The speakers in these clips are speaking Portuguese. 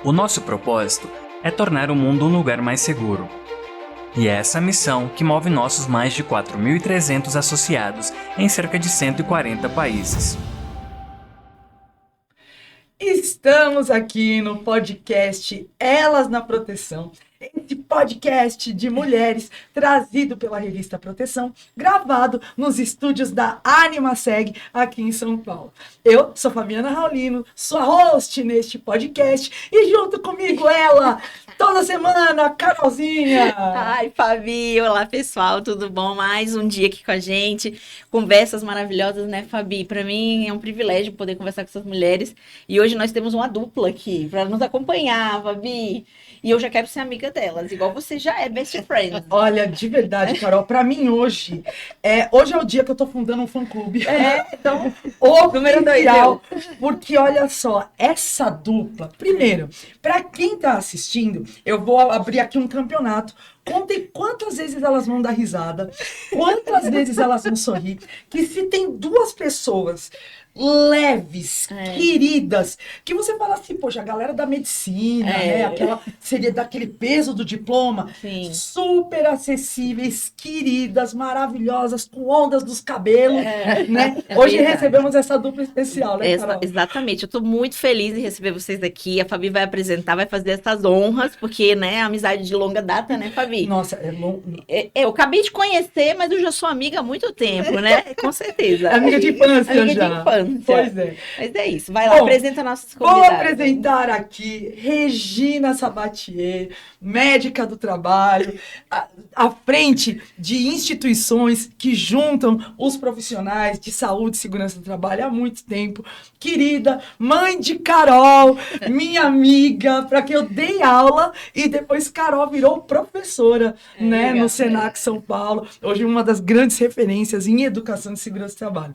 O nosso propósito é tornar o mundo um lugar mais seguro. E é essa missão que move nossos mais de 4.300 associados em cerca de 140 países. Estamos aqui no podcast Elas na Proteção, esse podcast de mulheres trazido pela revista Proteção, gravado nos estúdios da AnimaSeg aqui em São Paulo. Eu sou Fabiana Raulino, sou a host neste podcast e junto comigo ela, toda semana, Carolzinha. Ai, Fabi, olá pessoal, tudo bom? Mais um dia aqui com a gente, conversas maravilhosas, né, Fabi? Para mim é um privilégio poder conversar com essas mulheres e hoje nós temos uma dupla aqui para nos acompanhar, Fabi. E eu já quero ser amiga delas, igual você já é best friend. Olha, de verdade, Carol, pra mim hoje é o dia que eu tô fundando um fã-clube. Então, Número 2, porque olha só, essa dupla, primeiro, pra quem tá assistindo, eu vou abrir aqui um campeonato. Contem quantas vezes elas vão dar risada, quantas vezes elas vão sorrir, que se tem duas pessoas leves, queridas, que você fala assim, poxa, a galera da medicina, né, aquela seria daquele peso do diploma, sim, super acessíveis, queridas, maravilhosas, com ondas dos cabelos, né? Hoje verdade. recebemos essa dupla especial, né, Carol? Exatamente, eu tô muito feliz em receber vocês aqui. A Fabi vai apresentar, vai fazer essas honras, porque, né, amizade de longa data, né, Fabi? Nossa, é longo. Eu acabei de conhecer, mas eu já sou amiga há muito tempo, né? Com certeza. Amiga de infância Amiga já. de infância. Pois é. Mas é isso, vai lá, Bom, apresenta nossos Vou convidados. apresentar aqui Regina Sabatier, médica do trabalho, à frente de instituições que juntam os profissionais de saúde e segurança do trabalho há muito tempo. Querida, mãe de Carol, minha amiga, para quem eu dei aula e depois Carol virou professora, né, no Senac São Paulo. Hoje uma das grandes referências em educação de segurança do trabalho.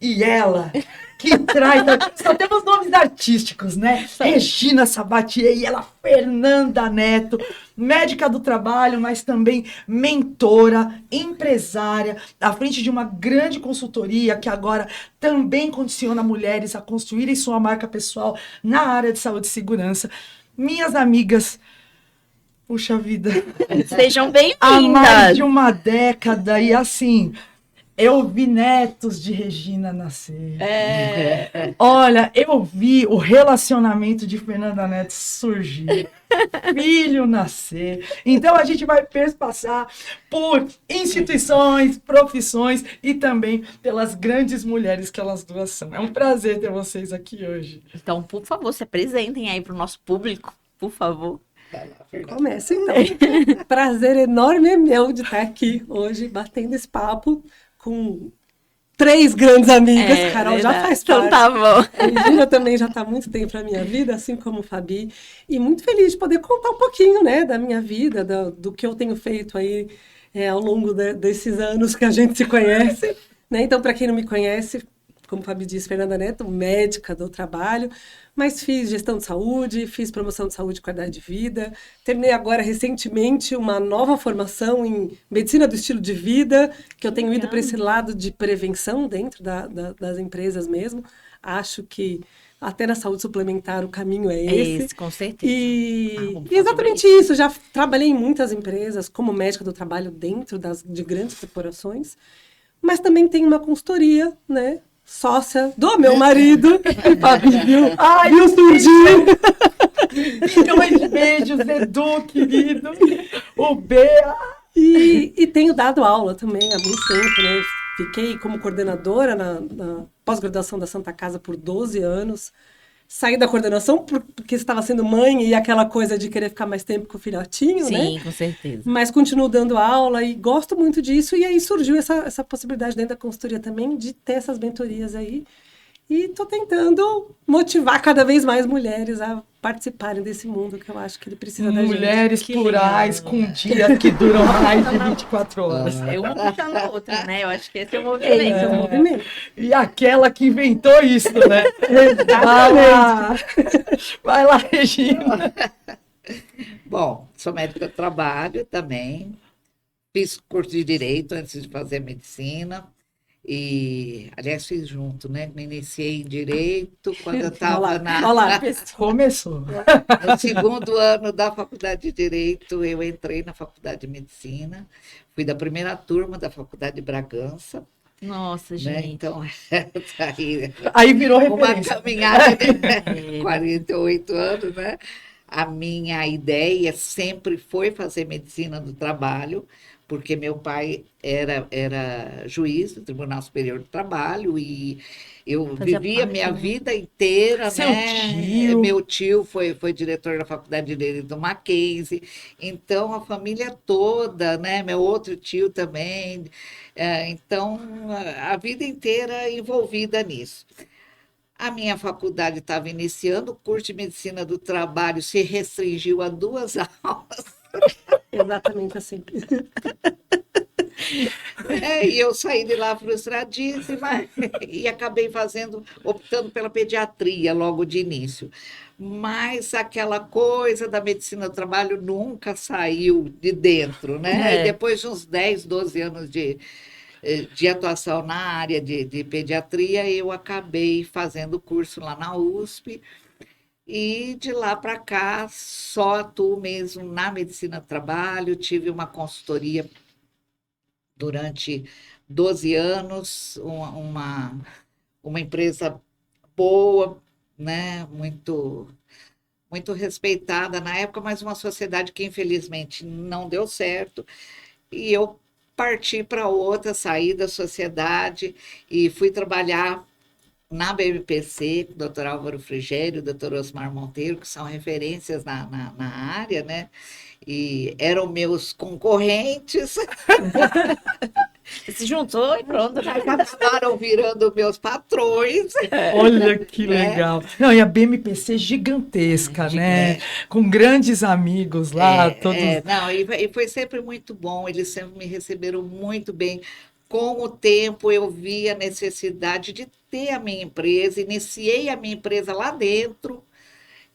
E ela, que traz... Só temos nomes artísticos, né? Regina Sabatier e ela, Fernanda Neto, médica do trabalho, mas também mentora, empresária, à frente de uma grande consultoria que agora também condiciona mulheres a construírem sua marca pessoal na área de saúde e segurança. Minhas amigas... Puxa vida. Sejam Há mais bem-vindas. de uma década e assim... Eu vi netos de Regina nascer. Olha, eu vi o relacionamento de Fernanda Neto surgir. Filho nascer. Então a gente vai perpassar por instituições, profissões e também pelas grandes mulheres que elas duas são. É um prazer ter vocês aqui hoje. Então, por favor, se apresentem aí para o nosso público, por favor. Começa então. Prazer enorme é meu de estar aqui hoje, batendo esse papo com 3 grandes amigas. Carol já faz parte. Então tá bom. A Regina também já está há muito tempo na minha vida, assim como o Fabi. E muito feliz de poder contar um pouquinho, né, da minha vida, do que eu tenho feito aí ao longo desses anos que a gente se conhece. Né? Então, para quem não me conhece, como o Fabi disse, Fernanda Neto, médica do trabalho, mas fiz gestão de saúde, fiz promoção de saúde e qualidade de vida, terminei agora recentemente uma nova formação em medicina do estilo de vida, que eu tenho ido para esse lado de prevenção dentro das empresas mesmo. Acho que até na saúde suplementar o caminho é esse. Com certeza. E exatamente isso, já trabalhei em muitas empresas como médica do trabalho dentro de grandes corporações, mas também tenho uma consultoria, né? Sócia do meu marido, Fabi, viu? Ai, viu surgir? Milhões de beijos, Edu, querido. O B. E tenho dado aula também há muito tempo, né? Fiquei como coordenadora na pós-graduação da Santa Casa por 12 anos. Saí da coordenação porque estava sendo mãe e aquela coisa de querer ficar mais tempo com o filhotinho, né? Sim, com certeza. Mas continuo dando aula e gosto muito disso. E aí surgiu essa possibilidade dentro da consultoria também de ter essas mentorias aí. E estou tentando motivar cada vez mais mulheres a participarem desse mundo que eu acho que ele precisa da gente. Mulheres plurais com dias que duram mais de 24 horas. Uma puxando a outra, né? Eu acho que esse é o movimento. Esse é o movimento. E aquela que inventou isso, né? Vai lá, Regina. Bom, sou médica do trabalho também. Fiz curso de Direito antes de fazer Medicina. E, aliás, fiz junto, né? Me iniciei em Direito quando eu estava Olha lá, começou. no segundo ano da Faculdade de Direito. Eu entrei na Faculdade de Medicina, fui da primeira turma da Faculdade de Bragança, Nossa, né? gente. Então, aí, Aí virou uma referência. caminhada de É, 48 anos, né? A minha ideia sempre foi fazer medicina do trabalho, porque meu pai era juiz do Tribunal Superior do Trabalho e eu Fazia vivi a parte, minha né? vida inteira, Seu né? tio. Meu tio foi diretor da Faculdade de Direito do Mackenzie, então a família toda, né? Meu outro tio também, então a vida inteira envolvida nisso. A minha faculdade estava iniciando, o curso de medicina do trabalho se restringiu a 2 aulas, Exatamente assim. né? E eu saí de lá frustradíssima e acabei optando pela pediatria logo de início. Mas aquela coisa da medicina do trabalho nunca saiu de dentro, né? E É. depois de uns 10, 12 anos de atuação na área de pediatria, eu acabei fazendo curso lá na USP e de lá para cá só atuo mesmo na medicina do trabalho. Tive uma consultoria durante 12 anos, uma empresa boa, né? Muito respeitada na época, mas uma sociedade que infelizmente não deu certo. E eu parti para outra, saí da sociedade e fui trabalhar na BMPC, com o doutor Álvaro Frigério, o doutor Osmar Monteiro, que são referências na área, né? E eram meus concorrentes, Se juntou e pronto, né? acabaram virando meus patrões, Olha que né? legal. Não, e a BMPC gigantesca, né? Com grandes amigos lá, todos. Não, e foi sempre muito bom, eles sempre me receberam muito bem. Com o tempo, eu vi a necessidade de ter a minha empresa, iniciei a minha empresa lá dentro,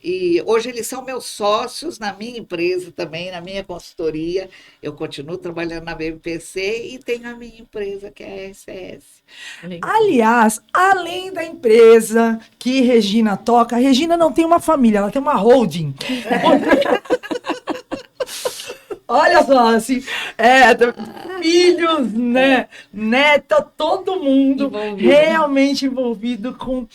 e hoje eles são meus sócios na minha empresa também, na minha consultoria. Eu continuo trabalhando na BMPC e tenho a minha empresa, que é a SS. Aliás, além da empresa que Regina toca, a Regina não tem uma família, ela tem uma holding. Olha só, assim, filhos, né? Neta, todo mundo Envolvido. realmente envolvido com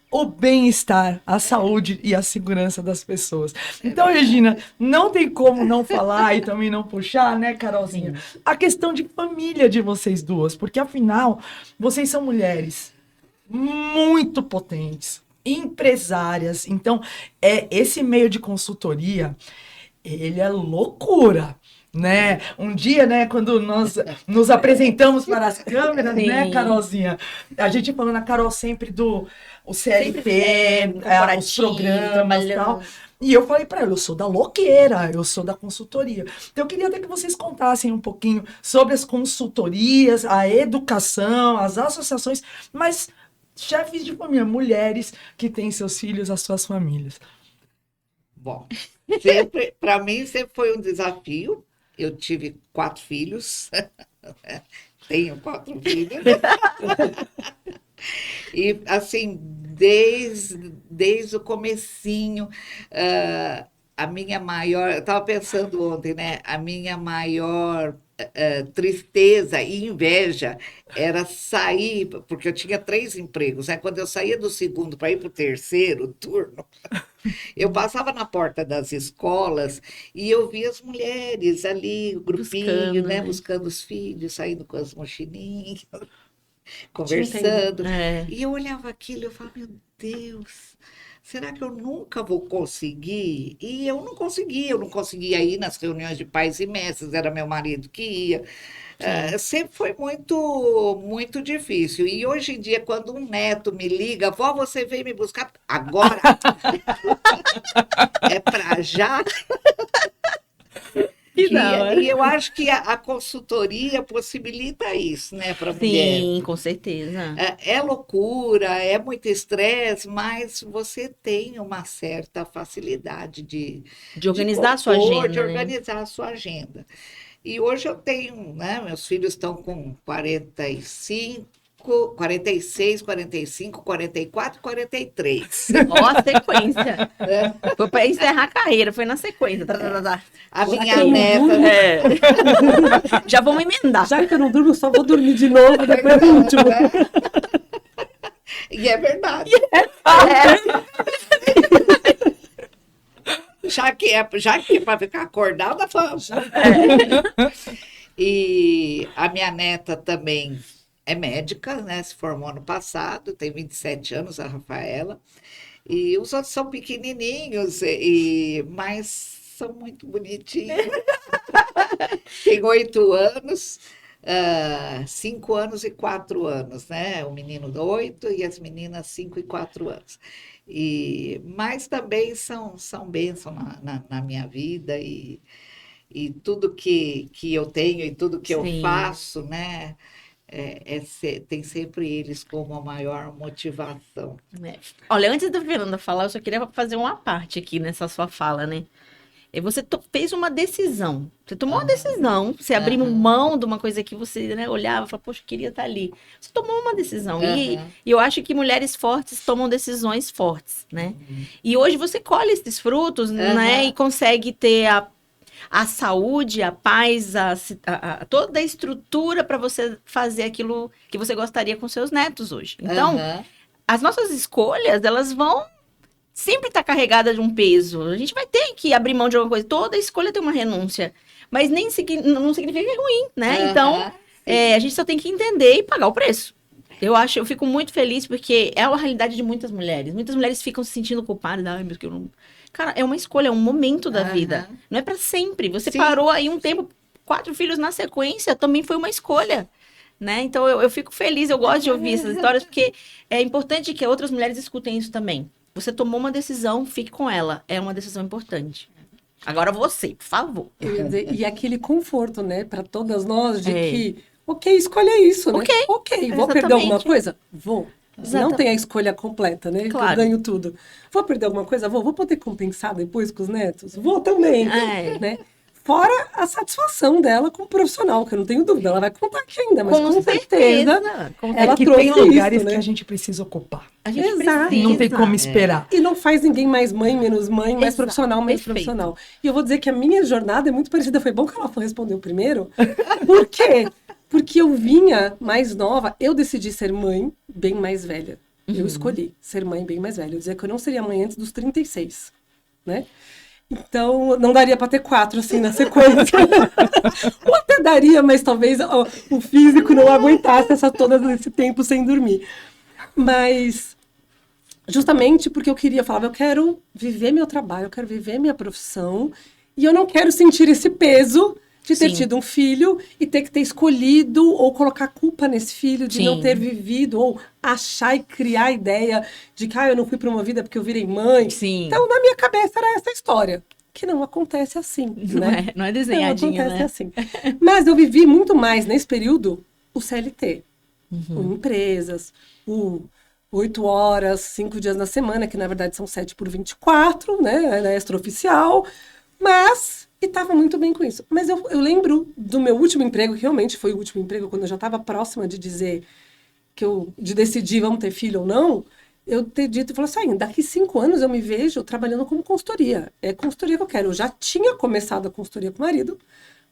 o bem-estar, a saúde e a segurança das pessoas. Então, Regina, não tem como não falar e também não puxar, né, Carolzinha? A questão de família de vocês duas, porque afinal, vocês são mulheres muito potentes, empresárias. Então, esse meio de consultoria, ele é loucura, né? Um dia, né, quando nós nos apresentamos para as câmeras, né, Sim. Carolzinha? A gente falando, a Carol sempre do o CLT, os corporativo, programas e trabalhando. tal. E eu falei para ela, eu sou da loqueira, eu sou da consultoria. Então eu queria até que vocês contassem um pouquinho sobre as consultorias, a educação, as associações, mas chefes de família, mulheres que têm seus filhos, as suas famílias. Bom, para mim sempre foi um desafio. Eu tive 4 filhos, tenho 4 filhos. E assim, desde o comecinho, a minha maior, eu estava pensando ontem, né? A minha maior tristeza e inveja era sair, porque eu tinha 3 empregos, né? Quando eu saía do segundo para ir para o terceiro turno, eu passava na porta das escolas e eu via as mulheres ali, o grupinho, Buscando, né? né? Buscando os filhos, saindo com as mochilinhas, entendo. conversando. É. E eu olhava aquilo e eu falava, meu Deus, será que eu nunca vou conseguir? E eu não conseguia ir nas reuniões de pais e mestres, era meu marido que ia. Sempre foi muito, muito difícil. E hoje em dia, quando um neto me liga, vó, você veio me buscar agora? É para já? Que da hora. E eu acho que a consultoria possibilita isso, né, para a mulher. Sim, com certeza. É loucura, é muito estresse, mas você tem uma certa facilidade de De organizar a sua compor, agenda, de né? organizar a sua agenda. E hoje eu tenho, né, meus filhos estão com 45, 46, 45, 44 e 43. Ó, a sequência. Foi pra encerrar a carreira, foi na sequência. A minha eu não neta. durmo. É. Já vamos emendar. Já que eu não durmo, só vou dormir de novo depois do último. E é verdade. Já que é para ficar acordada, vamos. E a minha neta também é médica, né? Se formou ano passado, tem 27 anos, a Rafaela. E os outros são pequenininhos, mas são muito bonitinhos. Tem 8 anos, 5 anos e 4 anos, né? O menino 8 e as meninas 5 e 4 anos. Mas também são bênção na minha vida e tudo que eu tenho e tudo que eu Sim. faço, né? Tem sempre eles como a maior motivação. Olha, antes da Fernanda falar, eu só queria fazer uma parte aqui nessa sua fala, né? Você fez uma decisão. Você tomou uma decisão. Você abriu mão de uma coisa que você, né, olhava e falava, poxa, eu queria estar ali. Você tomou uma decisão. E eu acho que mulheres fortes tomam decisões fortes, né? E hoje você colhe esses frutos, né? E consegue ter a saúde, a paz, toda a estrutura para você fazer aquilo que você gostaria com seus netos hoje. Então, as nossas escolhas, elas vão sempre estar carregadas de um peso. A gente vai ter que abrir mão de alguma coisa. Toda escolha tem uma renúncia. Mas não significa que é ruim, né? Então, a gente só tem que entender e pagar o preço. Eu fico muito feliz porque é a realidade de muitas mulheres. Muitas mulheres ficam se sentindo culpadas. Ai, meu Deus, eu não... Cara, é uma escolha, é um momento da vida. Não é para sempre. Você parou aí um tempo, 4 filhos na sequência, também foi uma escolha. Né? Então, eu fico feliz, eu gosto de ouvir essas histórias, porque é importante que outras mulheres escutem isso também. Você tomou uma decisão, fique com ela. É uma decisão importante. Agora você, por favor. Eu ia dizer, e aquele conforto, né, para todas nós, de que, ok, escolha isso, né? Ok, vou perder alguma coisa? Vou. Não tem a escolha completa, né? Claro. Eu ganho tudo. Vou perder alguma coisa? Vou poder compensar depois com os netos? Vou também, né? Fora a satisfação dela como profissional, que eu não tenho dúvida, ela vai contar aqui ainda, mas com certeza ela que trouxe tem lugares isso, né? que a gente precisa ocupar. A gente Exato. precisa. Não tem como esperar. E não faz ninguém mais mãe, menos mãe, mais Exato, profissional, menos perfeito. profissional. E eu vou dizer que a minha jornada é muito parecida. Foi bom que ela respondeu primeiro. Por quê? Porque eu vinha mais nova, eu decidi ser mãe bem mais velha. Eu escolhi ser mãe bem mais velha. Eu dizia que eu não seria mãe antes dos 36, né? Então, não daria para ter 4, assim, na sequência. Ou até daria, mas talvez o físico não aguentasse todo esse tempo sem dormir. Mas, justamente porque eu falava, eu quero viver meu trabalho, eu quero viver minha profissão, e eu não quero sentir esse peso de ter tido um filho e ter que ter escolhido ou colocar culpa nesse filho de não ter vivido ou achar e criar a ideia de que eu não fui promovida porque eu virei mãe. Então, na minha cabeça era essa história. Que não acontece assim, né? Não é desenhadinha, não acontece né? assim. Mas eu vivi muito mais nesse período o CLT. O empresas, o 8 horas, 5 dias na semana, que na verdade são 7 por 24, né? Na extraoficial. Mas... E estava muito bem com isso. Mas eu lembro do meu último emprego, que realmente foi o último emprego, quando eu já estava próxima de dizer de decidir vamos ter filho ou não, eu ter dito e falou assim, daqui 5 anos eu me vejo trabalhando como consultoria. É consultoria que eu quero. Eu já tinha começado a consultoria com o marido,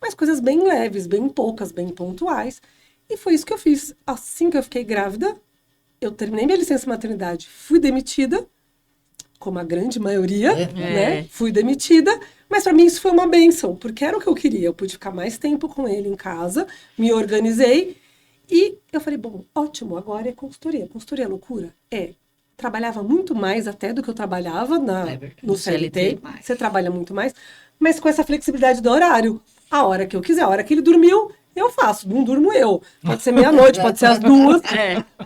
mas coisas bem leves, bem poucas, bem pontuais. E foi isso que eu fiz. Assim que eu fiquei grávida, eu terminei minha licença maternidade, fui demitida, como a grande maioria, né? Fui demitida, mas para mim isso foi uma bênção, porque era o que eu queria. Eu pude ficar mais tempo com ele em casa, me organizei e eu falei, bom, ótimo, agora é consultoria. Consultoria é loucura? Trabalhava muito mais até do que eu trabalhava no CLT. Você trabalha muito mais, mas com essa flexibilidade do horário. A hora que eu quiser, a hora que ele dormiu, eu faço. Não durmo eu. Pode ser meia-noite, pode ser às 2.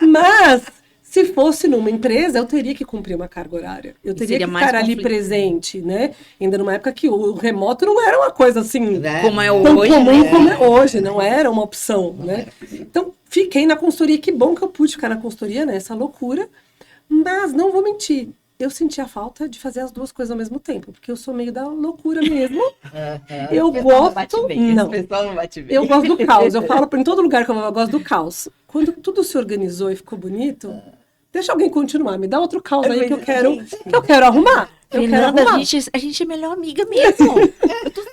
Mas... se fosse numa empresa, eu teria que cumprir uma carga horária. Eu teria que estar ali presente, né? Ainda numa época que o remoto não era uma coisa assim... como é tão hoje, comum né? como é hoje, não era uma opção, né? Então, fiquei na consultoria. Que bom que eu pude ficar na consultoria, né? Essa loucura. Mas, não vou mentir, eu senti a falta de fazer as duas coisas ao mesmo tempo, porque eu sou meio da loucura mesmo. Eu gosto... Não, pessoal não bate bem. eu gosto do caos. Eu falo em todo lugar que eu vou, eu gosto do caos. Quando tudo se organizou e ficou bonito, deixa alguém continuar. Me dá outro caos aí que eu quero arrumar. Fernanda, a gente é melhor amiga mesmo.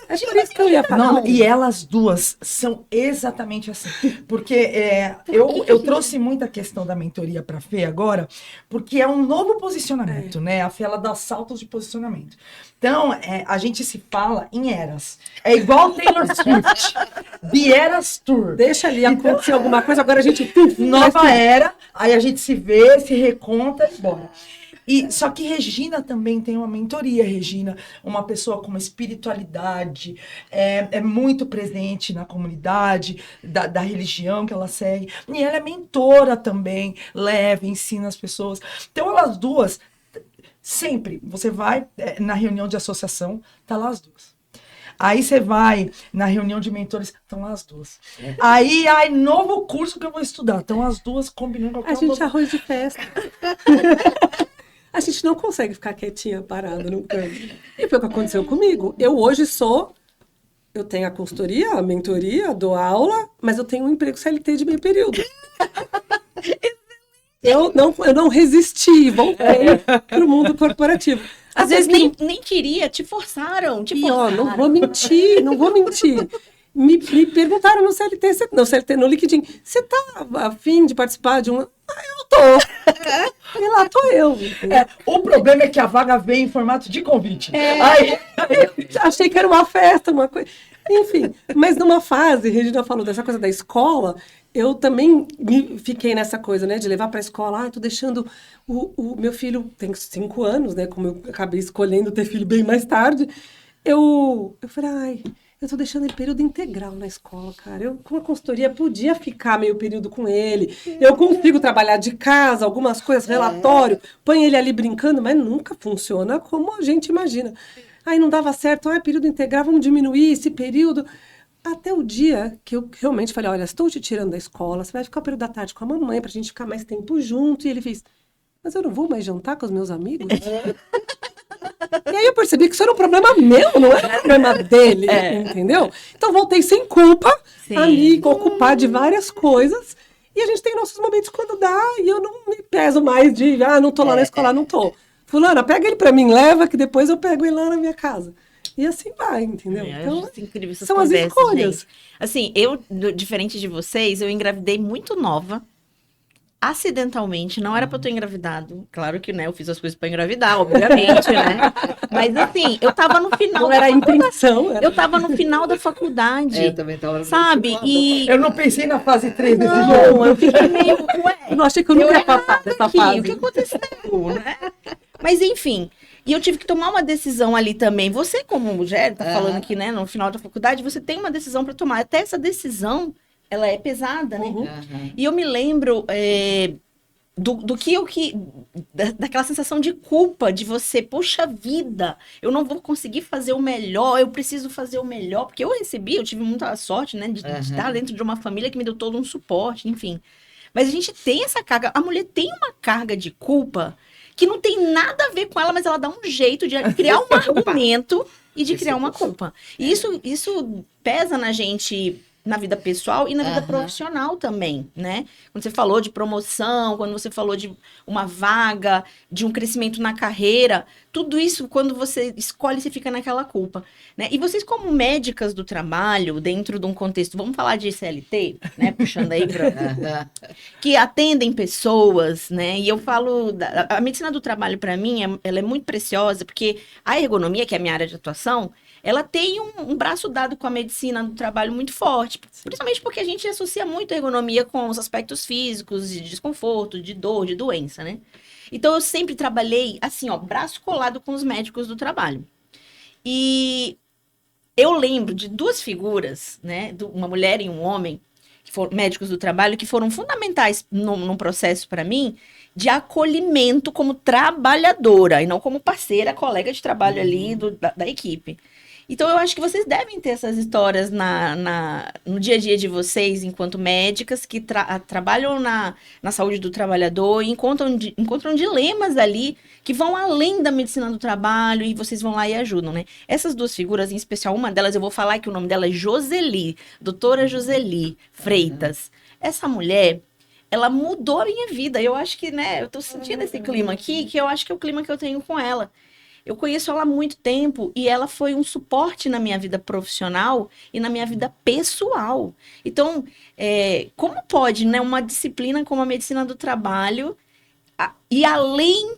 É por isso que eu ia falar. Não, e elas duas são exatamente assim. Porque eu trouxe muita questão da mentoria para a Fê agora, porque é um novo posicionamento, né? A Fê, ela dá saltos de posicionamento. Então, a gente se fala em eras. É igual Taylor Swift. The Eras Tour. Deixa ali acontecer alguma coisa, agora a gente... Nova era, aí a gente se vê, se reconta e bora. Só que Regina também tem uma mentoria, Regina, uma pessoa com uma espiritualidade, é muito presente na comunidade, da religião que ela segue, e ela é mentora também, leva, ensina as pessoas. Então elas duas, sempre, você vai na reunião de associação, tá lá as duas. Aí você vai na reunião de mentores, estão lá as duas. Aí, novo curso que eu vou estudar, estão as duas combinando qualquer A gente arroz de festa. A gente não consegue ficar quietinha, parada no canto. E foi o que aconteceu comigo. Eu hoje eu tenho a consultoria, a mentoria, dou aula, mas eu tenho um emprego CLT de meio período. Eu não resisti, voltei para o mundo corporativo. Às vezes nem queria, te forçaram. E ó, não vou mentir. Me perguntaram no CLT, no LinkedIn, você tá a fim de participar de uma... eu tô. E lá tô eu. O problema é que a vaga veio em formato de convite. Aí eu achei que era uma festa, uma coisa... Enfim, mas numa fase, Regina falou dessa coisa da escola, eu também fiquei nessa coisa, né, de levar para a escola. Tô deixando o meu filho, tem 5 anos, né, como eu acabei escolhendo ter filho bem mais tarde, eu falei, eu tô deixando ele período integral na escola, cara. Eu, com a consultoria, podia ficar meio período com ele. Eu consigo trabalhar de casa, algumas coisas, relatório, põe ele ali brincando, mas nunca funciona como a gente imagina. Aí não dava certo, período integral, vamos diminuir esse período. Até o dia que eu realmente falei, olha, estou te tirando da escola, você vai ficar o período da tarde com a mamãe pra gente ficar mais tempo junto. E ele fez, mas eu não vou mais jantar com os meus amigos? E aí eu percebi que isso era um problema meu, não era um problema dele, entendeu? Então voltei sem culpa a me ocupar de várias coisas. E a gente tem nossos momentos quando dá, e eu não me peso mais de, não tô lá na escola, não tô. Fulana, pega ele pra mim, leva, que depois eu pego ele lá na minha casa. E assim vai, entendeu? Então, incrível essas são as escolhas. Gente. Assim, eu, diferente de vocês, eu engravidei muito nova, acidentalmente, não era pra eu ter engravidado. Claro que, né, eu fiz as coisas pra engravidar, obviamente, né? Mas assim, eu tava no final não era a intenção. Eu tava no final da faculdade. Eu também tava no sabe? E eu não pensei na fase 3 desse jogo. não, eu fiquei meio, eu não achei que eu nunca ia passar dessa fase. O que aconteceu, né? Mas enfim, e eu tive que tomar uma decisão ali também. Você, como mulher, tá falando aqui, né, no final da faculdade, você tem uma decisão para tomar. Até essa decisão, ela é pesada, né? E eu me lembro daquela sensação de culpa, de você, poxa vida, eu não vou conseguir fazer o melhor, eu preciso fazer o melhor, porque eu tive muita sorte, né, de estar dentro de uma família que me deu todo um suporte, enfim. Mas a gente tem essa carga, a mulher tem uma carga de culpa que não tem nada a ver com ela, mas ela dá um jeito de criar um argumento e de criar uma culpa. E isso pesa na gente, na vida pessoal e na vida profissional também, né? Quando você falou de promoção, quando você falou de uma vaga, de um crescimento na carreira, tudo isso, quando você escolhe, você fica naquela culpa, né? E vocês, como médicas do trabalho, dentro de um contexto, vamos falar de CLT, né? Puxando aí pra... que atendem pessoas, né? E eu falo, a medicina do trabalho, para mim, ela é muito preciosa, porque a ergonomia, que é a minha área de atuação, ela tem um braço dado com a medicina do trabalho muito forte, principalmente porque a gente associa muito a ergonomia com os aspectos físicos, de desconforto, de dor, de doença, né? Então, eu sempre trabalhei, assim, ó, braço colado com os médicos do trabalho. E eu lembro de 2 figuras, né, uma mulher e um homem, que foram médicos do trabalho, que foram fundamentais num processo para mim de acolhimento como trabalhadora, e não como parceira, colega de trabalho ali da equipe. Então, eu acho que vocês devem ter essas histórias no dia a dia de vocês, enquanto médicas que trabalham na saúde do trabalhador e encontram dilemas ali que vão além da medicina do trabalho e vocês vão lá e ajudam, né? Essas duas figuras, em especial, uma delas, eu vou falar que o nome dela é Joseli, doutora Joseli Freitas. Essa mulher, ela mudou a minha vida. Eu acho que, né, eu tô sentindo esse clima aqui, que eu acho que é o clima que eu tenho com ela. Eu conheço ela há muito tempo e ela foi um suporte na minha vida profissional e na minha vida pessoal. Então, como pode, né, uma disciplina como a medicina do trabalho e além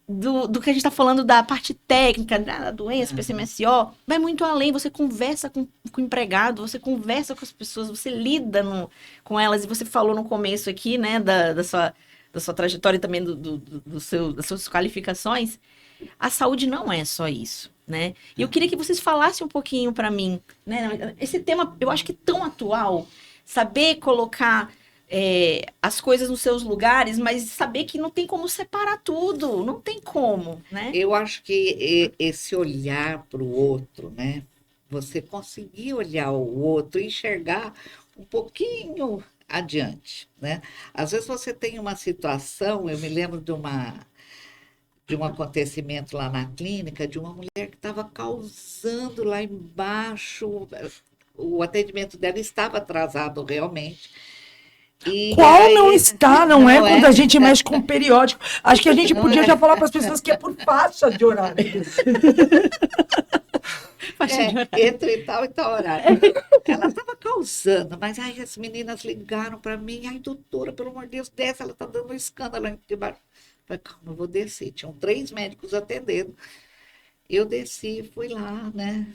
do que a gente está falando da parte técnica, da doença, PCMSO, vai muito além. Você conversa com o empregado, você conversa com as pessoas, você lida com elas. E você falou no começo aqui, né, da sua trajetória e também das suas qualificações. A saúde não é só isso, né? E eu queria que vocês falassem um pouquinho para mim, né? Esse tema, eu acho que é tão atual, saber colocar as coisas nos seus lugares, mas saber que não tem como separar tudo, não tem como, né? Eu acho que esse olhar para o outro, né? Você conseguir olhar o outro e enxergar um pouquinho adiante, né? Às vezes você tem uma situação, eu me lembro de um acontecimento lá na clínica, de uma mulher que estava causando lá embaixo, o atendimento dela estava atrasado realmente. E Qual aí, não está, não é? não Quando é? a gente mexe com periódico. Acho que a gente podia já falar para as pessoas que é por faixa de horário. Entre tal e tal horário. Ela estava causando, mas aí as meninas ligaram para mim, ai doutora, pelo amor de Deus, desce, ela está dando um escândalo aqui embaixo. Falei, calma, eu vou descer. Tinham 3 médicos atendendo. Eu desci, fui lá, né?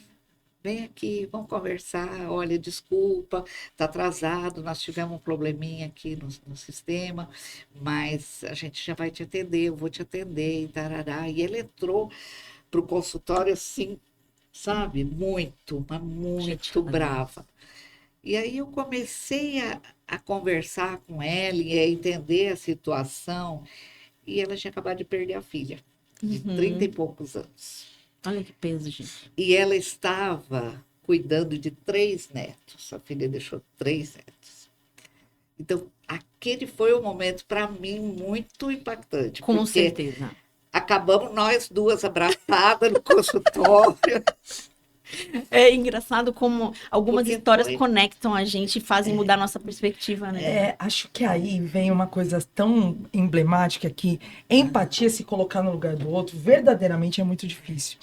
Vem aqui, vamos conversar. Olha, desculpa, está atrasado, nós tivemos um probleminha aqui no sistema, mas a gente já vai te atender, eu vou te atender, e tarará. E ele entrou para o consultório assim, sabe, muito, mas muito brava. E aí eu comecei a conversar com ela e a entender a situação. E ela tinha acabado de perder a filha, de 30 e poucos anos. Olha que peso, gente. E ela estava cuidando de 3 netos. A filha deixou 3 netos. Então, aquele foi um momento, para mim, muito impactante. Com porque certeza. acabamos nós duas abraçadas no consultório. É engraçado como algumas Porque histórias foi- conectam a gente e fazem mudar nossa perspectiva, né? Acho que aí vem uma coisa tão emblemática que empatia, se colocar no lugar do outro, verdadeiramente é muito difícil.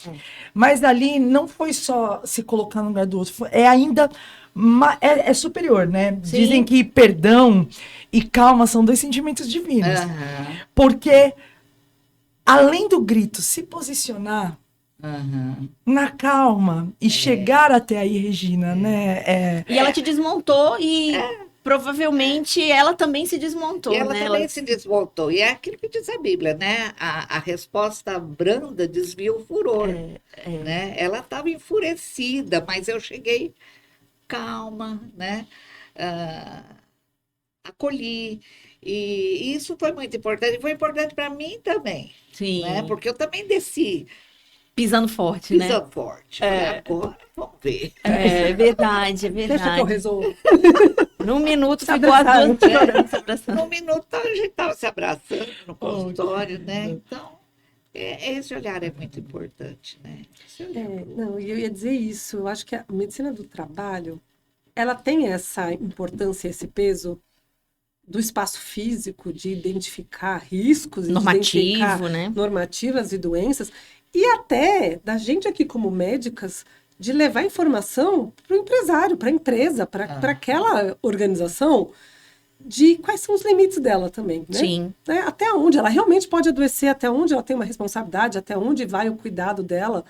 Mas ali não foi só se colocar no lugar do outro, é ainda é superior, né? Sim. Dizem que perdão e calma são 2 sentimentos divinos. Aham, Porque além do grito, se posicionar aham. na calma e chegar até aí, Regina, né? E ela te desmontou e provavelmente ela também se desmontou, E ela né? também se desmontou. E é aquilo que diz a Bíblia, né? A resposta branda desvia o furor. Né? Ela estava enfurecida, mas eu cheguei calma, né? Acolhi. E isso foi muito importante. E foi importante para mim também, Sim, né? Porque eu também desci pisando forte, né? pisando forte. Falei, agora vamos ver. É verdade, é Deixa que eu verdade. resolvo. Num minuto Se ficou as abraçaram. duas chorando, se abraçando. No minuto a gente estava se abraçando no consultório, né? Então, esse olhar é muito importante, né? Esse olhar pro- Não, e eu ia dizer isso. Eu acho que a medicina do trabalho, ela tem essa importância, esse peso do espaço físico, de identificar riscos, de identificar Normativo, né? normativas e doenças, e até da gente aqui como médicas, de levar informação para o empresário, para a empresa, para aquela organização, de quais são os limites dela também, né? Sim. Né? Até onde ela realmente pode adoecer, até onde ela tem uma responsabilidade, até onde vai o cuidado dela,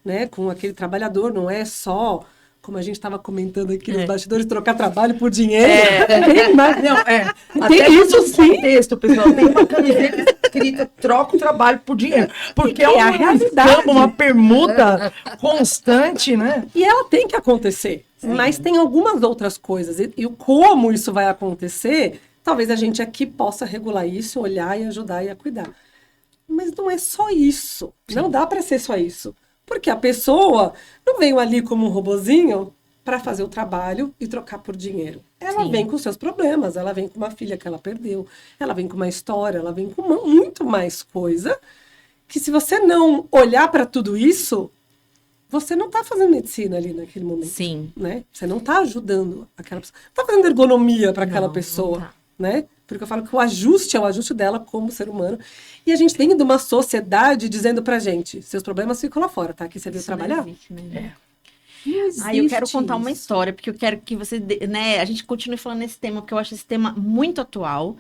né, com aquele trabalhador, não é só, como a gente estava comentando aqui nos bastidores, trocar trabalho por dinheiro. Tem mais- Não, Tem até isso no sim. contexto, pessoal. Tem uma camiseta escrita, troca o trabalho por dinheiro. Porque é É a uma realidade. escambo, uma permuta constante, né? E ela tem que acontecer, mas tem algumas outras coisas. E o como isso vai acontecer, talvez a gente aqui possa regular isso, olhar e ajudar e a cuidar. Mas não é só isso. Não dá para ser só isso. Porque a pessoa não veio ali como um robozinho para fazer o trabalho e trocar por dinheiro. Ela Sim. vem com seus problemas, ela vem com uma filha que ela perdeu, ela vem com uma história, ela vem com muito mais coisa, que se você não olhar para tudo isso, você não está fazendo medicina ali naquele momento. Sim. Né? Você não está ajudando aquela pessoa. Não está fazendo ergonomia para aquela Não pessoa. tá. Né? Porque eu falo que o ajuste é o ajuste dela como ser humano. E a gente vem de uma sociedade dizendo pra gente, seus problemas ficam lá fora, tá? Aqui você veio Isso não trabalhar. existe, né? Não existe Eu quero contar uma isso. história, porque eu quero que você, né, a gente continue falando nesse tema, porque eu acho esse tema muito atual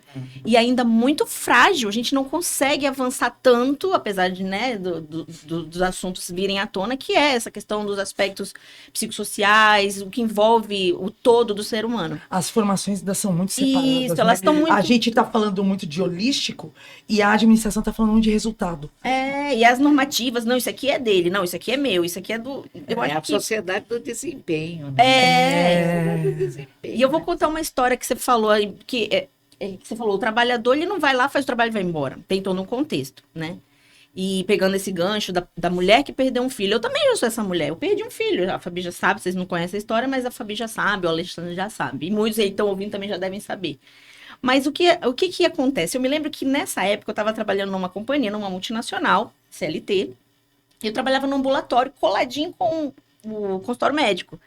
e ainda muito frágil. A gente não consegue avançar tanto, apesar de, né, dos assuntos virem à tona, que é essa questão dos aspectos psicossociais, o que envolve o todo do ser humano. As formações ainda são muito separadas. Isso, elas estão muito... A gente tá falando muito de holístico e a administração tá falando muito de resultado. E as normativas, não, isso aqui é dele, não, isso aqui é meu, isso aqui é do... Eu É acho a que... sociedade do desempenho, né? É. Do desempenho, E eu vou né? contar uma história que você falou aí, que você falou, o trabalhador, ele não vai lá, faz o trabalho e vai embora. Tem todo um contexto, né? E pegando esse gancho da mulher que perdeu um filho, eu também já sou essa mulher, eu perdi um filho, a Fabi já sabe, vocês não conhecem a história, mas a Fabi já sabe, o Alexandre já sabe, e muitos aí que estão ouvindo também já devem saber. Mas o que acontece? Eu me lembro que nessa época eu estava trabalhando numa companhia, numa multinacional, CLT, e eu trabalhava num ambulatório coladinho com o consultório médico.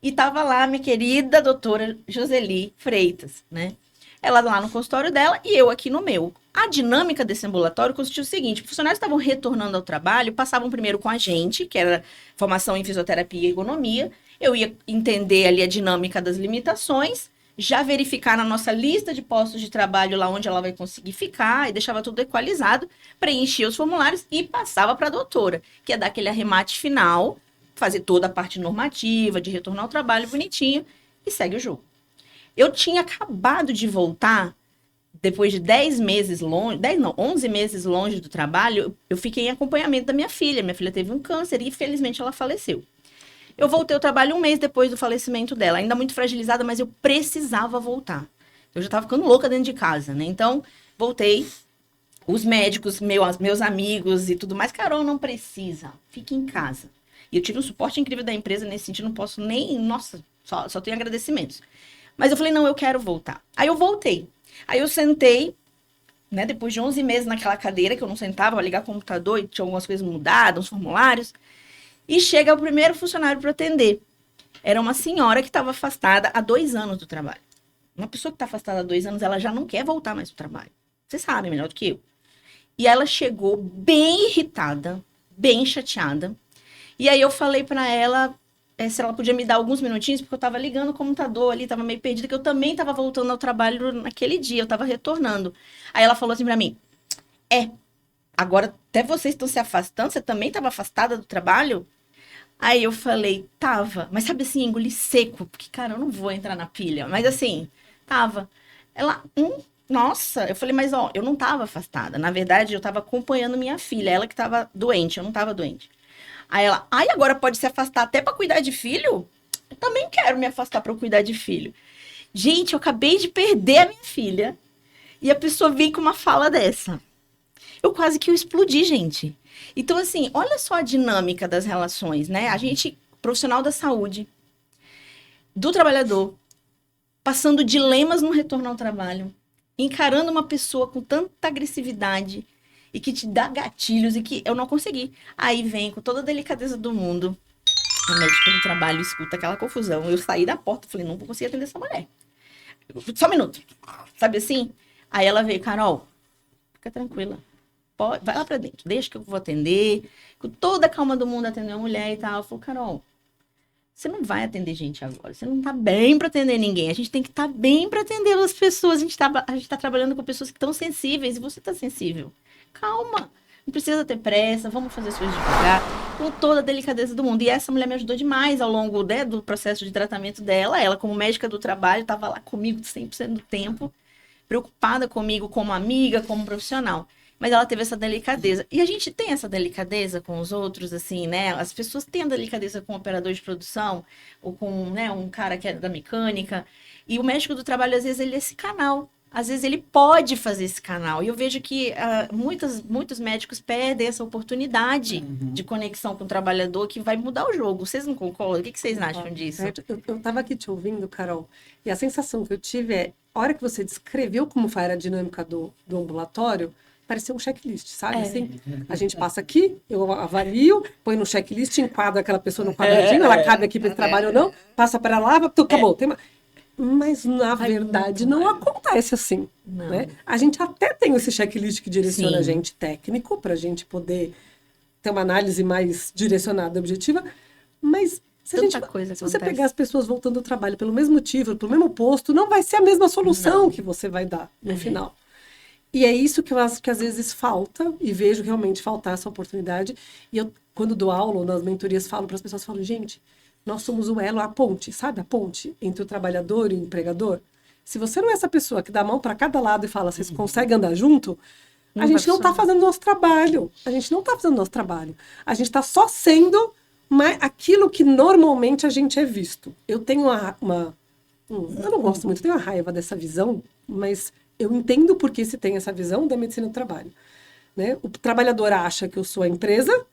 E tava lá minha querida doutora Joseli Freitas, né? Ela lá no consultório dela e eu aqui no meu. A dinâmica desse ambulatório consistia o seguinte: os funcionários estavam retornando ao trabalho, passavam primeiro com a gente, que era formação em fisioterapia e ergonomia. Eu ia entender ali a dinâmica das limitações, já verificar na nossa lista de postos de trabalho lá onde ela vai conseguir ficar, e deixava tudo equalizado, preenchia os formulários e passava para a doutora, que ia dar aquele arremate final, fazer toda a parte normativa, de retornar ao trabalho bonitinho, e segue o jogo. Eu tinha acabado de voltar, depois de 10 meses longe, 11 meses longe do trabalho, eu fiquei em acompanhamento da minha filha. Minha filha teve um câncer e, infelizmente, ela faleceu. Eu voltei ao trabalho um mês depois do falecimento dela, ainda muito fragilizada, mas eu precisava voltar. Eu já estava ficando louca dentro de casa, né? Então, voltei. Os médicos, meus amigos e tudo mais, Carol, não precisa, fique em casa. E eu tive um suporte incrível da empresa nesse sentido, não posso nem... Nossa, só tenho agradecimentos. Mas eu falei, não, eu quero voltar. Aí eu voltei. Aí eu sentei, né, depois de 11 meses naquela cadeira, que eu não sentava, para ligar o computador e tinha algumas coisas mudadas, uns formulários. E chega o primeiro funcionário para atender. Era uma senhora que estava afastada há 2 anos do trabalho. Uma pessoa que está afastada há 2 anos, ela já não quer voltar mais para o trabalho. Vocês sabem melhor do que eu. E ela chegou bem irritada, bem chateada. E aí eu falei para ela se ela podia me dar alguns minutinhos, porque eu estava ligando o computador ali, estava meio perdida, que eu também estava voltando ao trabalho naquele dia, eu estava retornando. Aí ela falou assim para mim, agora até vocês estão se afastando, você também estava afastada do trabalho? Aí eu falei, tava, mas sabe assim, engoli seco, porque, cara, eu não vou entrar na pilha, mas assim, tava. Ela, nossa, eu falei, mas ó, eu não tava afastada, na verdade eu tava acompanhando minha filha, ela que tava doente, eu não tava doente. Aí ela, agora pode se afastar até pra cuidar de filho? Eu também quero me afastar pra cuidar de filho. Gente, eu acabei de perder a minha filha e a pessoa vem com uma fala dessa. Eu quase que eu explodi, gente. Então, assim, olha só a dinâmica das relações, né? A gente, profissional da saúde, do trabalhador, passando dilemas no retorno ao trabalho, encarando uma pessoa com tanta agressividade e que te dá gatilhos e que eu não consegui. Aí vem com toda a delicadeza do mundo, a médica do trabalho escuta aquela confusão. Eu saí da porta, falei, não vou conseguir atender essa mulher. Só um minuto. Sabe assim? Aí ela veio, Carol, fica tranquila. Vai lá pra dentro, deixa que eu vou atender. Com toda a calma do mundo atender a mulher e tal. Eu falei, Carol, você não vai atender gente agora. Você não tá bem pra atender ninguém. A gente tem que estar bem pra atender as pessoas. A gente tá trabalhando com pessoas que estão sensíveis e você tá sensível. Calma. Não precisa ter pressa, vamos fazer as coisas devagar, com toda a delicadeza do mundo. E essa mulher me ajudou demais ao longo, né, do processo de tratamento dela. Ela, como médica do trabalho, estava lá comigo 100% do tempo, preocupada comigo como amiga, como profissional. Mas ela teve essa delicadeza. E a gente tem essa delicadeza com os outros, assim, né? As pessoas têm a delicadeza com o operador de produção, ou com, né, um cara que é da mecânica. E o médico do trabalho, às vezes, ele é esse canal. às vezes ele pode fazer esse canal. E eu vejo que muitos médicos perdem essa oportunidade de conexão com o trabalhador que vai mudar o jogo. Vocês não concordam? O que vocês acham disso? Eu estava aqui te ouvindo, Carol, e a sensação que eu tive é, a hora que você descreveu como foi a dinâmica do ambulatório, parecia um checklist, sabe? Assim, a gente passa aqui, eu avalio, põe no checklist, enquadra aquela pessoa no quadradinho, ela cabe aqui para esse trabalho ou não, passa para lá, acabou, tem mais. Mas, na verdade, não acontece assim, né? A gente até tem esse checklist que direciona a gente técnico, para a gente poder ter uma análise mais direcionada, objetiva, mas se você pegar as pessoas voltando ao trabalho pelo mesmo motivo, pelo mesmo posto, não vai ser a mesma solução que você vai dar no final. E é isso que eu acho que às vezes falta, e vejo realmente faltar essa oportunidade. E eu, quando dou aula ou nas mentorias, falo para as pessoas, falo, gente, nós somos o elo, a ponte, sabe? A ponte entre o trabalhador e o empregador. Se você não é essa pessoa que dá a mão para cada lado e fala, vocês conseguem andar junto, a gente não está fazendo nosso trabalho. A gente não está fazendo nosso trabalho. A gente está só sendo aquilo que normalmente a gente é visto. Eu tenho eu não gosto muito, tenho uma raiva dessa visão, mas eu entendo por que se tem essa visão da medicina do trabalho. Né? O trabalhador acha que eu sou a empresa,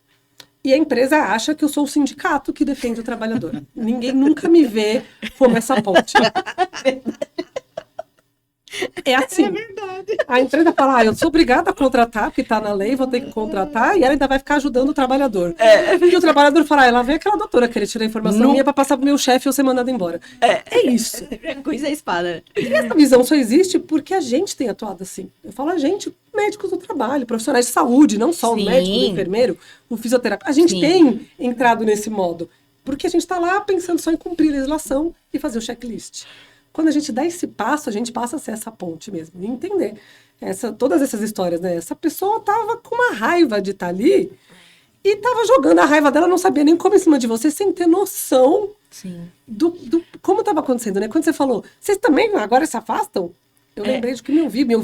e a empresa acha que eu sou o sindicato que defende o trabalhador. Ninguém nunca me vê como essa ponte. É assim. É verdade. A empresa fala, eu sou obrigada a contratar, porque está na lei, vou ter que contratar, e ela ainda vai ficar ajudando o trabalhador. E o trabalhador fala, lá vem aquela doutora querer tirar a informação minha para passar pro meu chefe e eu ser mandado embora. É isso. Coisa é espada. E essa visão só existe porque a gente tem atuado assim. Eu falo a gente, médicos do trabalho, profissionais de saúde, não só o médico, o enfermeiro, o fisioterapeuta. A gente tem entrado nesse modo, porque a gente está lá pensando só em cumprir a legislação e fazer o checklist. Quando a gente dá esse passo, a gente passa a ser essa ponte mesmo, e entender todas essas histórias, né? Essa pessoa tava com uma raiva de estar ali e tava jogando a raiva dela, não sabia nem como em cima de você, sem ter noção do como estava acontecendo, né? Quando você falou, vocês também agora se afastam? Eu lembrei de que me viram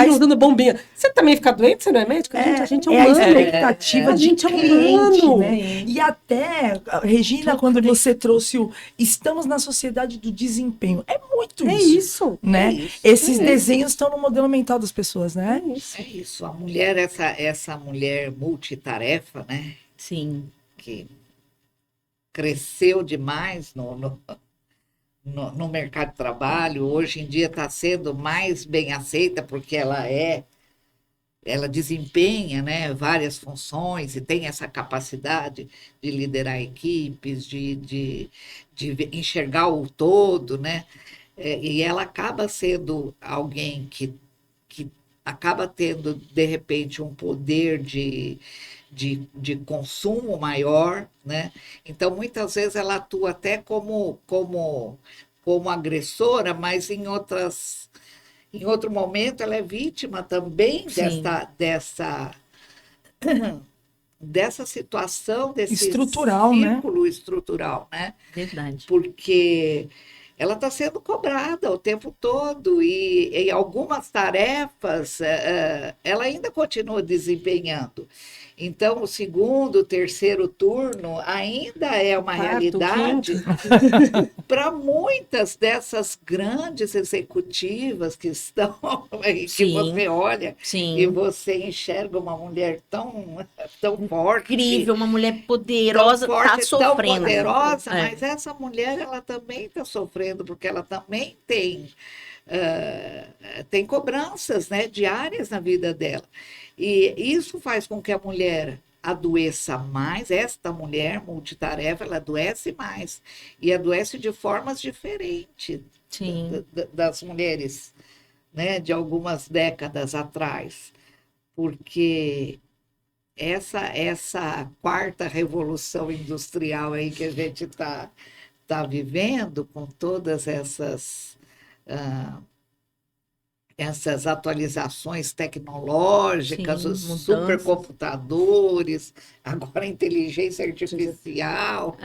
usando bombinha. Você também fica doente? Você não é médico? Gente, a gente é humano. A expectativa de gente é cliente, humano. Né? E até, Regina, quando você trouxe estamos na sociedade do desempenho. É muito isso. É isso. Né? É isso. Esses desenhos estão no modelo mental das pessoas, né? É isso. A mulher, essa mulher multitarefa, né? Sim. Que cresceu demais no mercado de trabalho, hoje em dia está sendo mais bem aceita porque ela desempenha, né, várias funções e tem essa capacidade de liderar equipes, de enxergar o todo, né? E ela acaba sendo alguém que acaba tendo, de repente, um poder de consumo maior, né? Então, muitas vezes ela atua até como agressora, mas em outro momento ela é vítima também dessa situação, desse estrutural, círculo estrutural, né? Verdade. Porque ela está sendo cobrada o tempo todo e em algumas tarefas ela ainda continua desempenhando. Então, o segundo, terceiro turno ainda é uma realidade para muitas dessas grandes executivas que estão, que você olha e você enxerga uma mulher tão forte. Incrível, uma mulher poderosa, está sofrendo. Tão poderosa, mas essa mulher ela também está sofrendo, porque ela também tem cobranças, né, diárias na vida dela. E isso faz com que a mulher adoeça mais, esta mulher multitarefa, ela adoece mais. E adoece de formas diferentes das mulheres, né, de algumas décadas atrás. Porque essa quarta revolução industrial aí que a gente está vivendo, com todas essas atualizações tecnológicas, os supercomputadores, agora a inteligência artificial,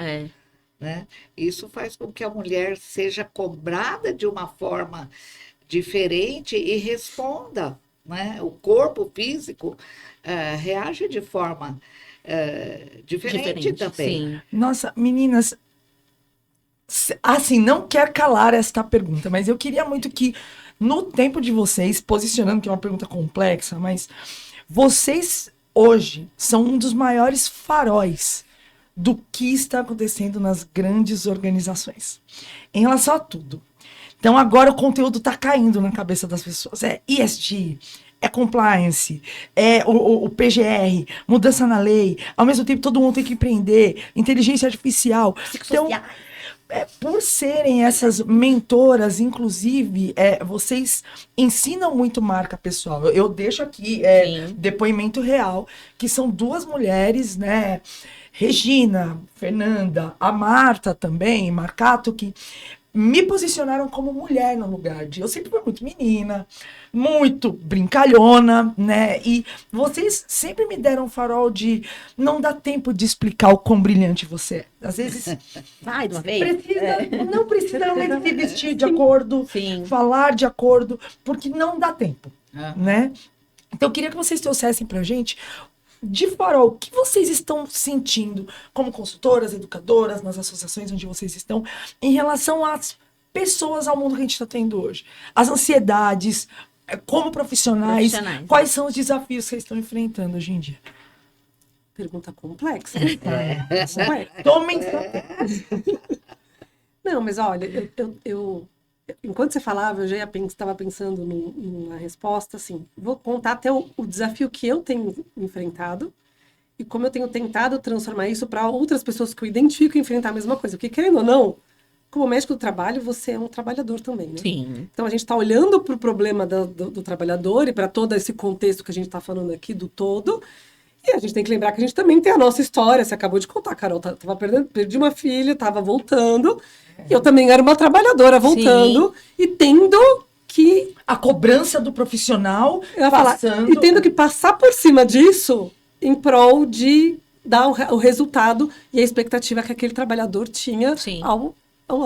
né? Isso faz com que a mulher seja cobrada de uma forma diferente e responda, né? O corpo físico reage de forma diferente também. Sim. Nossa, meninas, assim, não quer calar esta pergunta, mas eu queria muito que no tempo de vocês, posicionando, que é uma pergunta complexa, mas vocês hoje são um dos maiores faróis do que está acontecendo nas grandes organizações, em relação a tudo. Então agora o conteúdo está caindo na cabeça das pessoas. É ESG, é compliance, é o PGR, mudança na lei. Ao mesmo tempo todo mundo tem que empreender, inteligência artificial. Então, por serem essas mentoras, inclusive, vocês ensinam muito marca pessoal. Eu deixo aqui depoimento real, que são duas mulheres, né? Regina, Fernanda, a Marta também, Marcato, que me posicionaram como mulher no lugar de... Eu sempre fui muito menina, muito brincalhona, né? E vocês sempre me deram um farol de não dá tempo de explicar o quão brilhante você é. Às vezes... Vai de uma vez. Não precisa se vestir de acordo, Sim. falar de acordo, porque não dá tempo, Ah. né? Então eu queria que vocês trouxessem pra gente... De farol, o que vocês estão sentindo como consultoras, educadoras, nas associações onde vocês estão, em relação às pessoas, ao mundo que a gente está tendo hoje? As ansiedades, como profissionais, quais são os desafios que vocês estão enfrentando hoje em dia? Pergunta complexa. Tomem Não, mas olha, enquanto você falava, eu já estava pensando numa resposta, assim, vou contar até o desafio que eu tenho enfrentado e como eu tenho tentado transformar isso para outras pessoas que eu identifico e enfrentar a mesma coisa. Porque, querendo ou não, como médico do trabalho, você é um trabalhador também, né? Sim. Então, a gente está olhando para o problema do trabalhador e para todo esse contexto que a gente está falando aqui do todo. E a gente tem que lembrar que a gente também tem a nossa história. Você acabou de contar, Carol. Perdi uma filha, estava voltando. E eu também era uma trabalhadora voltando. Sim. E tendo que... A cobrança do profissional passando... E tendo que passar por cima disso em prol de dar o resultado e a expectativa que aquele trabalhador tinha ao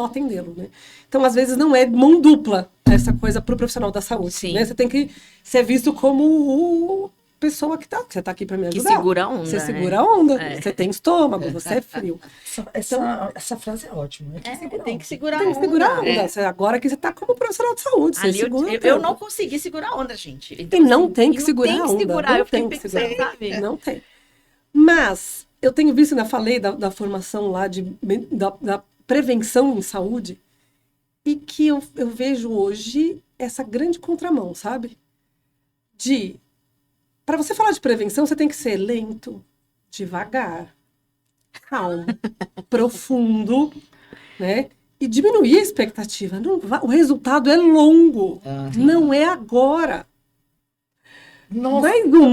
atendê-lo, né? Então, às vezes, não é mão dupla essa coisa para o profissional da saúde. Sim. Né? Você tem que ser visto como pessoa que você tá aqui para me ajudar. Que segura a onda. Você segura a onda. Você tem estômago, você é frio. Essa frase é ótima. Tem que segurar a onda. Tem que segurar a onda. Agora que você tá como profissional de saúde, você segura. Eu não consegui segurar a onda, gente. Então, e não tem que segurar a onda. Eu tenho que segurar, sabe? Não tem. Mas eu tenho visto, ainda falei da formação lá da prevenção em saúde, e que eu vejo hoje essa grande contramão, sabe? Para você falar de prevenção, você tem que ser lento, devagar, calmo, profundo, né? E diminuir a expectativa. O resultado é longo, não é agora. Nossa, mas o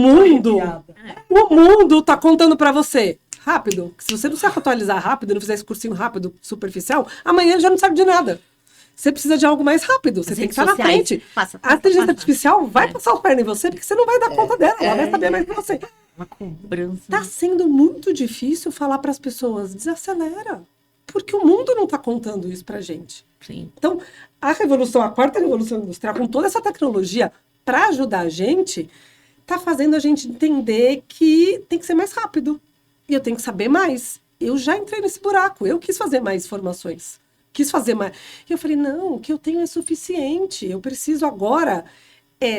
mundo tá contando para você. Rápido. Se você não se atualizar rápido, não fizer esse cursinho rápido, superficial, amanhã já não sabe de nada. Você precisa de algo mais rápido. Você tem que estar na frente. A inteligência artificial vai passar o perna em você, porque você não vai dar conta dela. Ela vai saber mais que você. Uma cobrança. Tá sendo muito difícil falar para as pessoas, desacelera. Porque o mundo não tá contando isso pra gente. Sim. Então, a quarta revolução industrial, com toda essa tecnologia para ajudar a gente, tá fazendo a gente entender que tem que ser mais rápido. E eu tenho que saber mais. Eu já entrei nesse buraco. Eu quis fazer mais informações. Quis fazer mais. E eu falei, não, o que eu tenho é suficiente. Eu preciso agora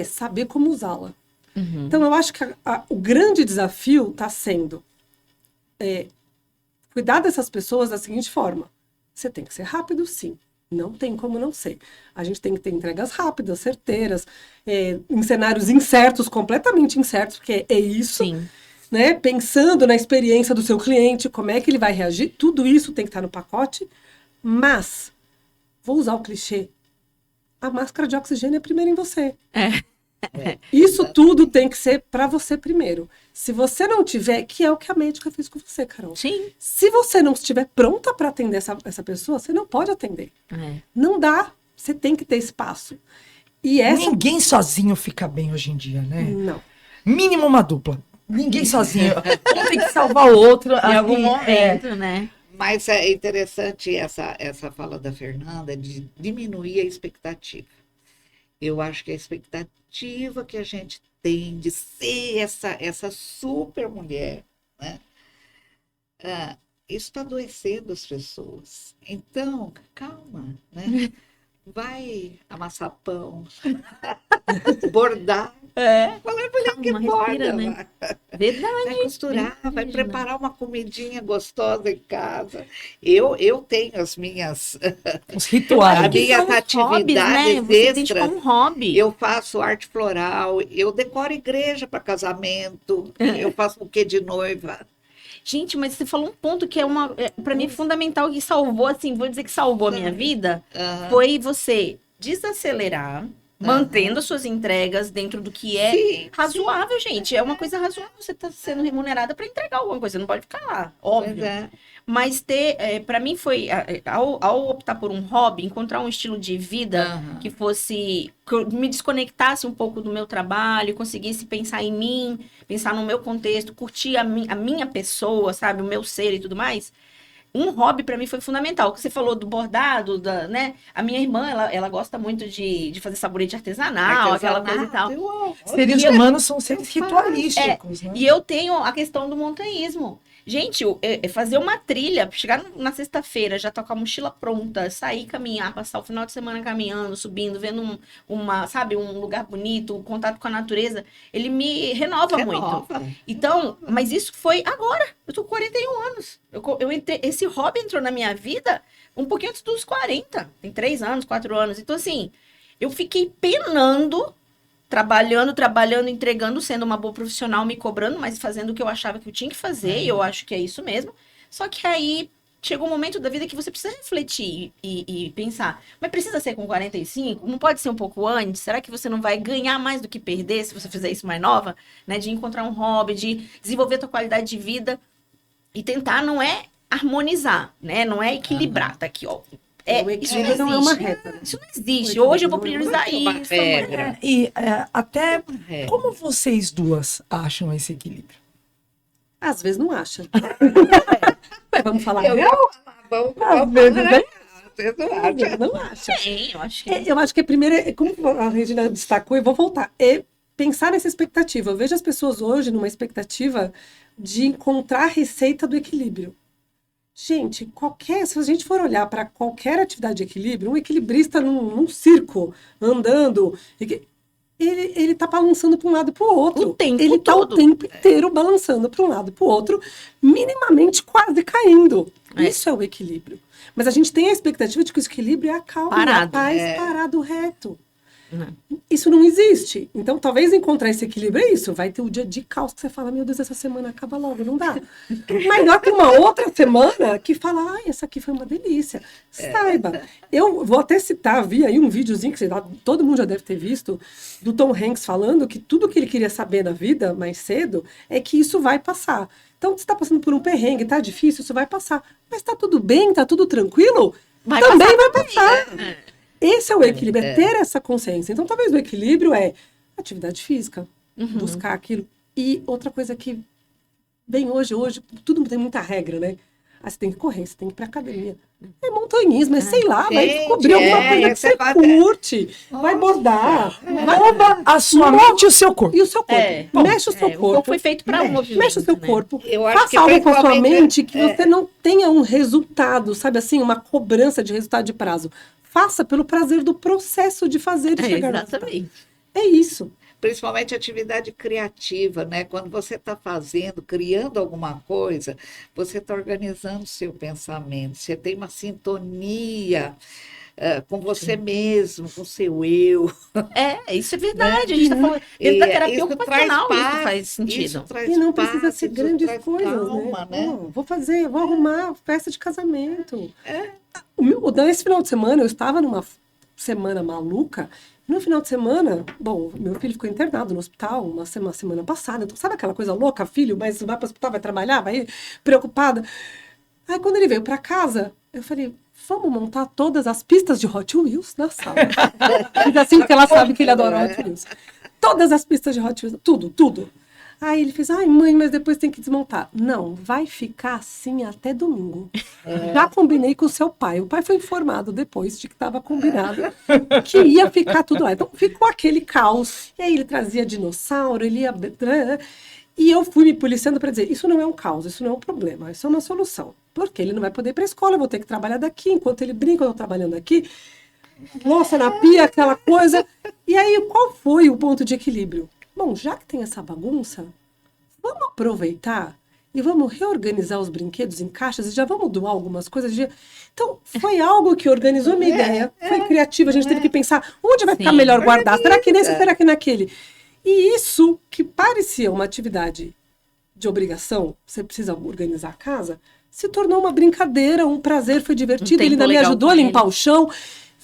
saber como usá-la. Uhum. Então, eu acho que o grande desafio está sendo cuidar dessas pessoas da seguinte forma. Você tem que ser rápido, sim. Não tem como não ser. A gente tem que ter entregas rápidas, certeiras, em cenários incertos, completamente incertos, porque é isso. Sim. Né? Pensando na experiência do seu cliente, como é que ele vai reagir, tudo isso tem que estar no pacote, mas, vou usar o clichê, a máscara de oxigênio é primeiro em você. Isso tudo tem que ser para você primeiro. Se você não tiver, que é o que a médica fez com você, Carol. Sim. Se você não estiver pronta para atender essa pessoa, você não pode atender. Não dá, você tem que ter espaço. E Ninguém sozinho fica bem hoje em dia, né? Não. Mínimo uma dupla. Ninguém sozinho. Um tem que salvar o outro. Em algum momento, né? Mas é interessante essa fala da Fernanda de diminuir a expectativa. Eu acho que a expectativa que a gente tem de ser essa super mulher, né? Isso está adoecendo as pessoas. Então, calma, né? vai amassar pão, bordar. Falei, mulher, que Calma, borda, respira, né? Verdade. vai costurar, vai verdade, preparar uma comidinha gostosa em casa. Eu tenho as minhas, Os rituais. a minhas São hobbies, né? atividades Você sente extras. como um hobby. Eu faço arte floral, eu decoro igreja para casamento, eu faço buquê de noiva. Gente, mas você falou um ponto que para mim, fundamental, que salvou, assim, vou dizer que salvou a minha vida, foi você desacelerar, mantendo as suas entregas dentro do que é Sim, razoável, gente. É uma coisa razoável você estar sendo remunerada para entregar alguma coisa, você não pode ficar lá, óbvio. pois é. Mas para mim foi, ao optar por um hobby, encontrar um estilo de vida que fosse, que eu me desconectasse um pouco do meu trabalho, conseguisse pensar em mim, pensar no meu contexto, curtir a minha pessoa, sabe, o meu ser e tudo mais. Um hobby para mim foi fundamental. O que você falou do bordado, né? A minha irmã, ela gosta muito de fazer sabonete artesanal, aquela coisa e tal. Eu amo. Seres humanos são seres ritualísticos, né? E eu tenho a questão do montanhismo. Gente, fazer uma trilha, chegar na sexta-feira, já tô com a mochila pronta, sair caminhar, passar o final de semana caminhando, subindo, vendo sabe, um lugar bonito, contato com a natureza, ele me renova muito. Então, mas isso foi agora. Eu tô com 41 anos. Esse hobby entrou na minha vida um pouquinho antes dos 40. Tem 3 anos, 4 anos. Então, assim, eu fiquei penando, trabalhando, entregando, sendo uma boa profissional, me cobrando, mas fazendo o que eu achava que eu tinha que fazer, e eu acho que é isso mesmo. Só que aí chegou um momento da vida que você precisa refletir e pensar, mas precisa ser com 45? Não pode ser um pouco antes? Será que você não vai ganhar mais do que perder se você fizer isso mais nova? Né? De encontrar um hobby, de desenvolver a tua qualidade de vida e tentar não é harmonizar, né? Não é equilibrar, tá aqui, ó. O Isso equilíbrio não é uma reta. Né? Isso não existe. Hoje eu vou priorizar Não é uma isso. regra. amanhã. E até É. como vocês duas acham esse equilíbrio? Às vezes não acha. Mas vamos falar Eu real? Vamos Às vezes, né? Vocês não Às acham? vezes não acha. Sim, eu acho que Eu acho que a primeira, como a Regina destacou, e vou voltar, é pensar nessa expectativa. Eu vejo as pessoas hoje numa expectativa de encontrar a receita do equilíbrio. Gente, se a gente for olhar para qualquer atividade de equilíbrio, um equilibrista num circo, andando, ele tá balançando para um lado e para o outro. O tempo ele tá todo. o tempo inteiro balançando para um lado e para o outro, minimamente quase caindo. Isso é o equilíbrio. Mas a gente tem a expectativa de que o equilíbrio é a calma, Parado. a paz, parado, reto. Isso não existe. Então, talvez encontrar esse equilíbrio é isso. Vai ter o dia de caos que você fala, meu Deus, essa semana acaba logo, não dá. Mas dá para uma outra semana que fala, ai, essa aqui foi uma delícia. Saiba. Eu vou até citar, vi aí um videozinho que todo mundo já deve ter visto, do Tom Hanks falando que tudo que ele queria saber na vida, mais cedo, é que isso vai passar. Então, você está passando por um perrengue, tá difícil, isso vai passar. Mas tá tudo bem, tá tudo tranquilo? Também vai passar. Esse é o equilíbrio, é ter essa consciência. Então, talvez o equilíbrio é atividade física, buscar aquilo. E outra coisa que vem hoje, tudo tem muita regra, né? Aí você tem que correr, você tem que ir pra academia. É montanhismo, é sei lá, vai descobrir alguma coisa que você curte. Vai bordar. Mova a sua mente e o seu corpo. E o seu corpo. Mexe o seu O corpo. corpo foi feito para um movimento. Mexe o seu né? corpo. Eu acho Faça que algo com a sua principalmente- mente que você não tenha um resultado, sabe assim, uma cobrança de resultado de prazo. Faça pelo prazer do processo de fazer e chegar no resultado. Exatamente. É isso. Principalmente atividade criativa, né? Quando você está fazendo, criando alguma coisa, você está organizando seu pensamento, você tem uma sintonia com você mesmo, com seu eu. Isso é verdade. A gente tá falando dentro da terapia Isso ocupacional, traz isso paz, faz sentido. isso traz E não precisa paz, ser isso grandes traz coisas, calma, né? Pô, vou arrumar festa de casamento. Nesse final de semana, eu estava numa semana maluca. No final de semana, bom, meu filho ficou internado no hospital uma semana passada. Então, sabe aquela coisa louca, filho, mas vai para o hospital, vai trabalhar, vai preocupada. Aí, quando ele veio para casa, eu falei, vamos montar todas as pistas de Hot Wheels na sala. Fiz assim, porque ela sabe que ele adora Hot Wheels. Todas as pistas de Hot Wheels, tudo. Aí ele fez, ai mãe, mas depois tem que desmontar. Não, vai ficar assim até domingo. Já combinei com o seu pai. O pai foi informado depois de que estava combinado que ia ficar tudo lá. Então ficou aquele caos. E aí ele trazia dinossauro, ele ia... E eu fui me policiando para dizer, isso não é um caos, isso não é um problema, isso é uma solução. Porque ele não vai poder ir para a escola, eu vou ter que trabalhar daqui, enquanto ele brinca, eu estou trabalhando aqui. louça na pia, aquela coisa. E aí, qual foi o ponto de equilíbrio? Bom, já que tem essa bagunça, vamos aproveitar e vamos reorganizar os brinquedos em caixas e já vamos doar algumas coisas. Então, foi algo que organizou a minha ideia. Foi criativo, a gente teve que pensar onde vai ficar Sim. melhor guardar. Será que nesse, será que naquele? E isso, que parecia uma atividade de obrigação, você precisa organizar a casa, se tornou uma brincadeira, um prazer, foi divertido. Ele tempo ainda me legal ajudou com a limpar ele. o chão.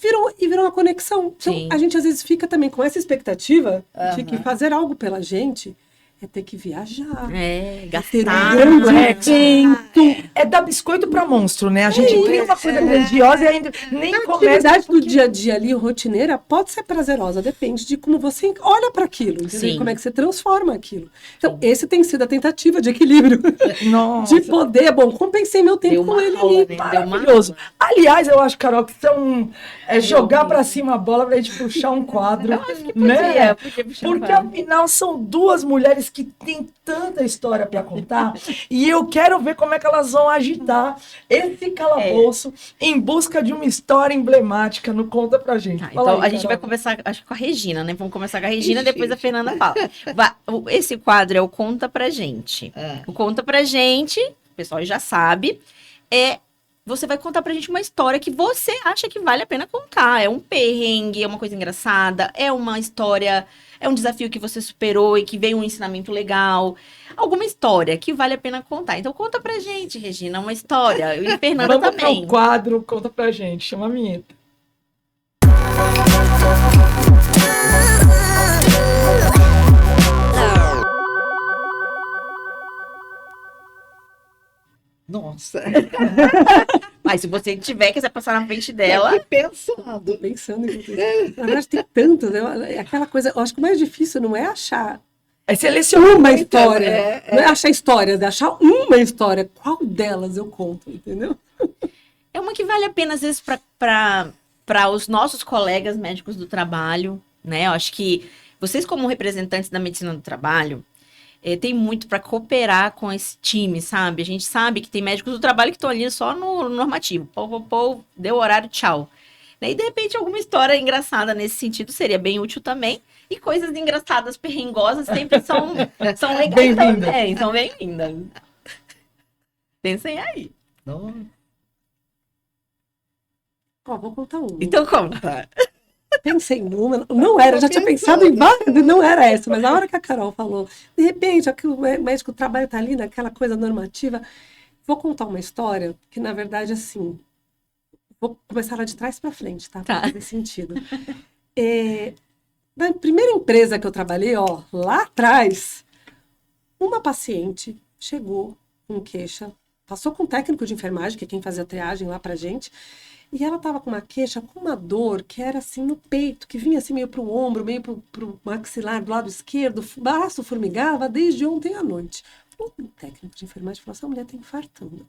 Virou uma conexão. Então, Sim. a gente às vezes fica também com essa expectativa de que fazer algo pela gente é ter que viajar. É, Ter gastar. um grande É, evento. É dar biscoito pra monstro, né? A gente cria uma coisa grandiosa e ainda nem A começa. atividade do dia a dia ali, rotineira, pode ser prazerosa, depende de como você olha para aquilo, entendeu? Sim. Como é que você transforma aquilo. Então, esse tem sido a tentativa de equilíbrio. Nossa, De poder, bom, compensei meu tempo Deu com uma ele aula, ali. né? Deu uma maravilhoso. aula. Aliás, eu acho, Carol, que são jogar pra cima a bola pra gente puxar um quadro. Né? Podia puxar Porque pra- afinal são duas mulheres que têm tanta história para contar e eu quero ver como é que elas vão agitar esse calabouço em busca de uma história emblemática. No Conta pra gente. Tá, Fala então aí, a gente Carol. vai começar, acho que com a Regina, né? Vamos começar com a Regina, Ixi, depois a ixi. Fernanda fala. Esse quadro é o Conta Pra Gente. Ah. O Conta Pra Gente, o pessoal já sabe, você vai contar pra gente uma história que você acha que vale a pena contar. É um perrengue, é uma coisa engraçada, é uma história, é um desafio que você superou e que veio um ensinamento legal. Alguma história que vale a pena contar. Então conta pra gente, Regina, uma história. E Fernanda Vamos para também. o quadro Conta pra gente. Chama a vinheta. Nossa, Mas se você tiver, quiser passar na frente tô dela, aqui pensando. Tô pensando enquanto isso. Na verdade, tem tantas, né? É aquela coisa, eu acho que o mais difícil não é achar É selecionar uma história. é. Não é achar histórias, é achar uma história. Qual delas eu conto, entendeu? é uma que vale a pena, às vezes, para os nossos colegas médicos do trabalho, né? Eu acho que vocês, como representantes da medicina do trabalho, tem muito para cooperar com esse time, sabe? A gente sabe que tem médicos do trabalho que estão ali só no normativo. Pô, deu horário, tchau. E de repente, alguma história engraçada nesse sentido seria bem útil também. E coisas engraçadas, perrengosas, sempre são legais Bem-vindas. também. São bem-vindas. Pensem aí. Não. Ó, vou contar uma. Então conta. Pensei numa, não era, já tinha pensado em várias, não era essa, mas na hora que a Carol falou, de repente, aqui o médico do trabalho tá ali naquela coisa normativa, vou contar uma história que, na verdade, assim, vou começar lá de trás para frente, tá? Pra Tá. fazer sentido. Na primeira empresa que eu trabalhei, ó, lá atrás, uma paciente chegou com queixa, passou com um técnico de enfermagem, que é quem fazia a triagem lá pra gente, e ela tava com uma queixa, com uma dor que era assim no peito, que vinha assim meio pro ombro, meio pro maxilar do lado esquerdo, o braço formigava desde ontem à noite. O técnico de enfermagem falou, essa mulher tá infartando.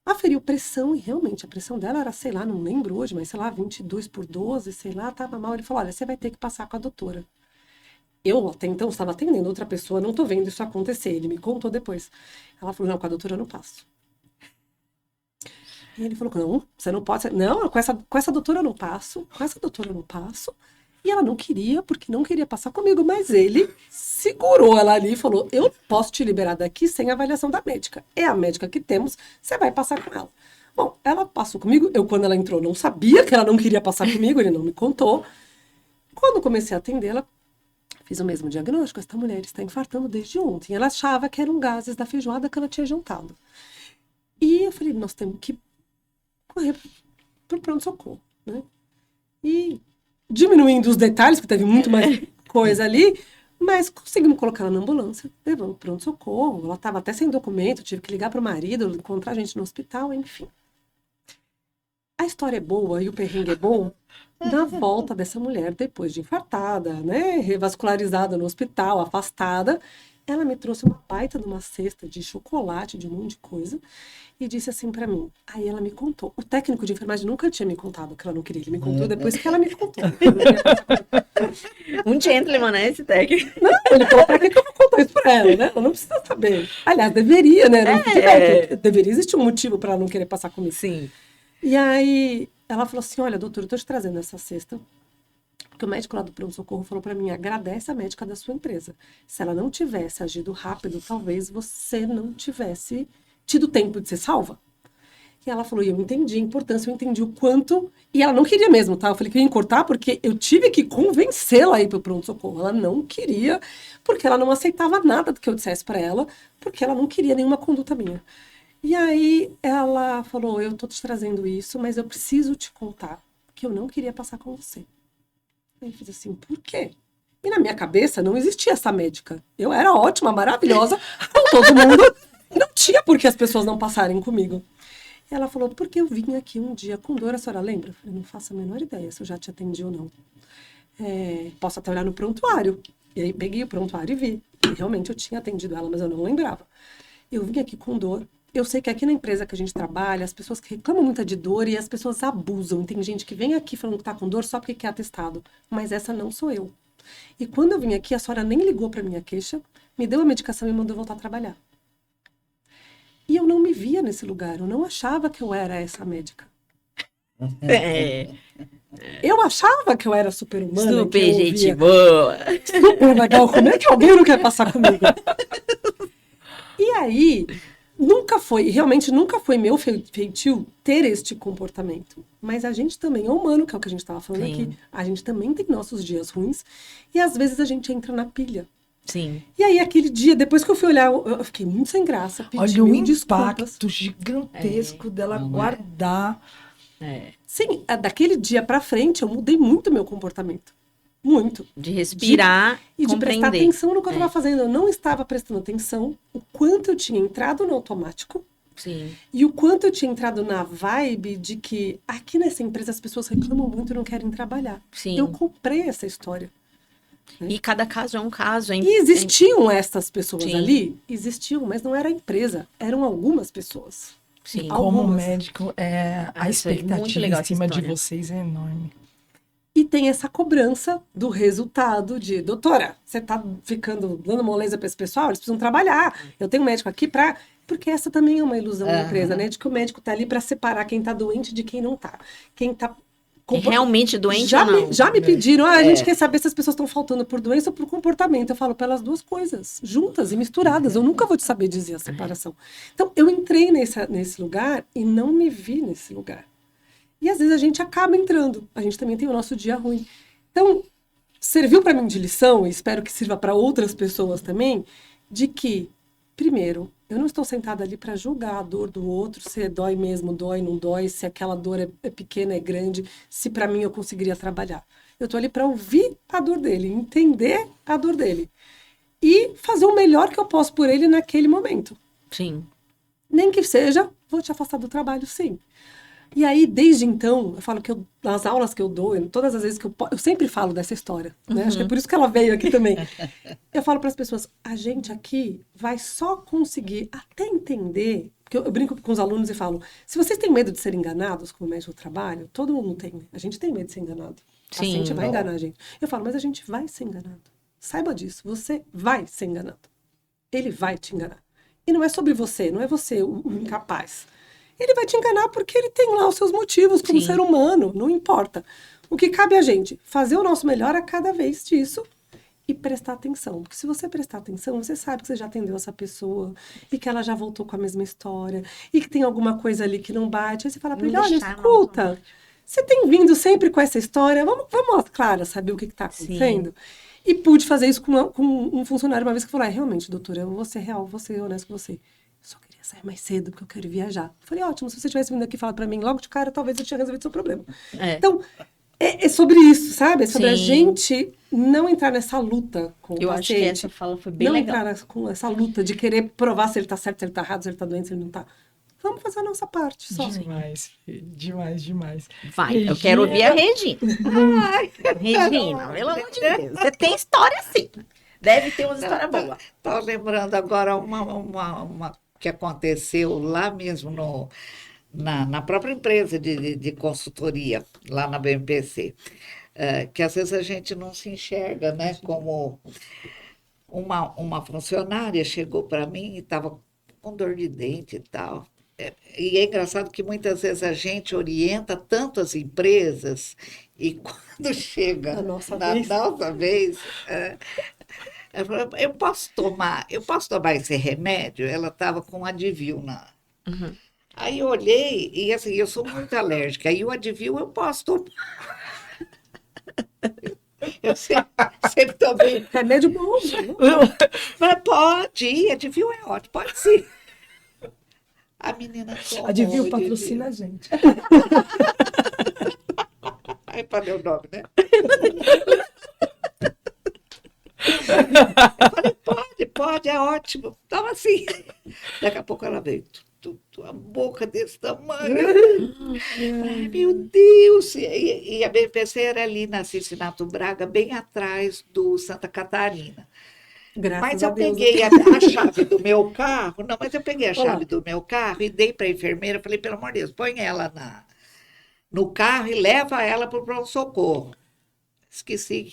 Aferiu pressão, e realmente a pressão dela era, sei lá, não lembro hoje, mas sei lá, 22/12, sei lá, tava mal. Ele falou, olha, você vai ter que passar com a doutora. Eu até então estava atendendo outra pessoa, não tô vendo isso acontecer. Ele me contou depois. Ela falou, não, com a doutora eu não passo. E ele falou, não, você não pode. Não, com essa doutora eu não passo, com essa doutora eu não passo. E ela não queria, porque não queria passar comigo, mas ele segurou ela ali e falou, eu não posso te liberar daqui sem avaliação da médica. É a médica que temos, você vai passar com ela. Bom, ela passou comigo, eu quando ela entrou não sabia que ela não queria passar comigo, ele não me contou. Quando comecei a atendê-la, fiz o mesmo diagnóstico, esta mulher está infartando desde ontem. Ela achava que eram gases da feijoada que ela tinha juntado. E eu falei, nós temos que correr para o pronto-socorro, né? E diminuindo os detalhes, porque teve muito mais coisa ali, mas conseguimos colocar ela na ambulância, levamos para o pronto-socorro. Ela estava até sem documento, tive que ligar para o marido, encontrar a gente no hospital, enfim. A história é boa e o perrengue é bom na volta dessa mulher depois de infartada, né? Revascularizada no hospital, afastada. Ela me trouxe uma baita de uma cesta de chocolate, de um monte de coisa, e disse assim pra mim. Aí ela me contou. O técnico de enfermagem nunca tinha me contado que ela não queria. Ele me contou depois que ela me contou. Um gentleman, né, esse técnico. Não, ele falou, pra que eu vou contar isso pra ela, né? Ela não precisa saber. Aliás, deveria, né? Deveria existir um motivo pra ela não querer passar comigo. Sim. E aí, ela falou assim, olha, doutor, eu tô te trazendo essa cesta, porque o médico lá do pronto-socorro falou pra mim, agradece a médica da sua empresa. Se ela não tivesse agido rápido, talvez você não tivesse tido tempo de ser salva. E ela falou, e eu entendi a importância, eu entendi o quanto... E ela não queria mesmo, tá? Eu falei que eu ia cortar porque eu tive que convencê-la a ir pro pronto-socorro. Ela não queria, porque ela não aceitava nada do que eu dissesse pra ela, porque ela não queria nenhuma conduta minha. E aí ela falou, eu tô te trazendo isso, mas eu preciso te contar que eu não queria passar com você. Aí eu fiz assim, por quê? E na minha cabeça não existia essa médica. Eu era ótima, maravilhosa, com todo mundo. Não tinha por que as pessoas não passarem comigo. E ela falou, porque eu vim aqui um dia com dor, a senhora lembra? Eu falei, não faço a menor ideia se eu já te atendi ou não. Posso até olhar no prontuário. E aí peguei o prontuário e vi. E realmente eu tinha atendido ela, mas eu não lembrava. Eu vim aqui com dor. Eu sei que aqui na empresa que a gente trabalha, as pessoas que reclamam muito de dor e as pessoas abusam. Tem gente que vem aqui falando que tá com dor só porque quer atestado. Mas essa não sou eu. E quando eu vim aqui, a senhora nem ligou pra minha queixa, me deu a medicação e mandou voltar a trabalhar. E eu não me via nesse lugar. Eu não achava que eu era essa médica. Eu achava que eu era super-humana. Super gente boa. Super legal. Como é que alguém não quer passar comigo? E aí... realmente nunca foi meu feitio ter este comportamento. Mas a gente também é humano, que é o que a gente estava falando aqui. A gente também tem nossos dias ruins. E às vezes a gente entra na pilha. Sim. E aí aquele dia, depois que eu fui olhar, eu fiquei muito sem graça. Pedi Olha o mil impacto desculpas. gigantesco dela guardar. Sim, daquele dia pra frente eu mudei muito meu comportamento. Muito. De respirar E de compreender. prestar atenção no que eu estava fazendo. Eu não estava prestando atenção o quanto eu tinha entrado no automático. Sim. E o quanto eu tinha entrado na vibe de que aqui nessa empresa as pessoas reclamam muito e não querem trabalhar. Sim. Eu comprei essa história. E cada caso é um caso. E existiam essas pessoas Sim. ali? Existiam, mas não era a empresa. Eram algumas pessoas. Sim. Como Algumas. médico, a Isso é muito expectativa legal em essa cima de história. vocês é enorme. E tem essa cobrança do resultado de, doutora, você tá ficando dando moleza para esse pessoal? Eles precisam trabalhar. Eu tenho um médico aqui para... Porque essa também é uma ilusão da empresa, né? De que o médico tá ali para separar quem tá doente de quem não tá. Quem tá... É realmente doente ou não? Já me pediram, a gente quer saber se as pessoas estão faltando por doença ou por comportamento. Eu falo pelas duas coisas, juntas e misturadas. Eu nunca vou te saber dizer a separação. Então, eu entrei nesse lugar e não me vi nesse lugar. E às vezes a gente acaba entrando. A gente também tem o nosso dia ruim. Então, serviu para mim de lição, e espero que sirva para outras pessoas também, de que, primeiro, eu não estou sentada ali para julgar a dor do outro, se dói mesmo, dói, não dói, se aquela dor é pequena, é grande, se para mim eu conseguiria trabalhar. Eu estou ali para ouvir a dor dele, entender a dor dele. E fazer o melhor que eu posso por ele naquele momento. Sim. Nem que seja, vou te afastar do trabalho, sim. E aí, desde então, eu falo que nas aulas que eu dou, todas as vezes que eu sempre falo dessa história, né? Acho que é por isso que ela veio aqui também. Eu falo para as pessoas, a gente aqui vai só conseguir até entender, porque eu brinco com os alunos e falo, se vocês têm medo de ser enganados como médico do trabalho, todo mundo tem, a gente tem medo de ser enganado. O paciente vai enganar a gente. Eu falo, mas a gente vai ser enganado. Saiba disso, você vai ser enganado. Ele vai te enganar. E não é sobre você, não é você o incapaz. Ele vai te enganar porque ele tem lá os seus motivos como ser humano, não importa. O que cabe a gente? Fazer o nosso melhor a cada vez disso e prestar atenção. Porque se você prestar atenção, você sabe que você já atendeu essa pessoa e que ela já voltou com a mesma história e que tem alguma coisa ali que não bate. Aí você fala pra ele, olha, escuta, você tem vindo sempre com essa história, vamos Clara, saber o que está acontecendo? E pude fazer isso com um funcionário uma vez que falou, realmente, doutora, eu vou ser real, vou ser honesto com você. Só queria sair mais cedo, porque eu quero viajar. Eu falei, ótimo, se você tivesse vindo aqui falar pra mim logo de cara, talvez eu tinha resolvido o seu problema. Então, é sobre isso, sabe? É sobre a gente não entrar nessa luta com o paciente. Eu acho que essa fala foi bem não legal. Não entrar com essa luta de querer provar se ele tá certo, se ele tá errado, se ele tá doente, se ele não tá. Vamos fazer a nossa parte só. Demais. Vai, Regina. eu quero ouvir a Regina. Regina, pelo amor de Deus. Você tem história sim. Deve ter uma história boa. Estava lembrando agora uma que aconteceu lá mesmo na própria empresa de consultoria, lá na BMPC, que às vezes a gente não se enxerga, né? Como uma funcionária chegou para mim e estava com dor de dente e tal. E é engraçado que muitas vezes a gente orienta tanto as empresas e quando chega A nossa na vez. nossa vez, ela fala, eu posso tomar esse remédio? Ela estava com um Advil na. Uhum. Aí eu olhei e assim, eu sou muito alérgica. Aí o Advil eu posso tomar. Eu sempre tomei. Remédio bom. Falei, pode ir, Advil é ótimo, pode sim. A menina tomou. Advil patrocina a gente. Aí falei o nome, né? Pode, é ótimo. Tava assim. Daqui a pouco ela veio, a boca desse tamanho. Ai, meu Deus! E a BPC era ali na Cincinato Braga, bem atrás do Santa Catarina. Graças Mas a eu Deus. peguei a chave do meu carro, não, mas eu peguei a Olá. chave do meu carro e dei para a enfermeira, falei, pelo amor de Deus, põe ela no carro e leva ela para o pronto-socorro. Esqueci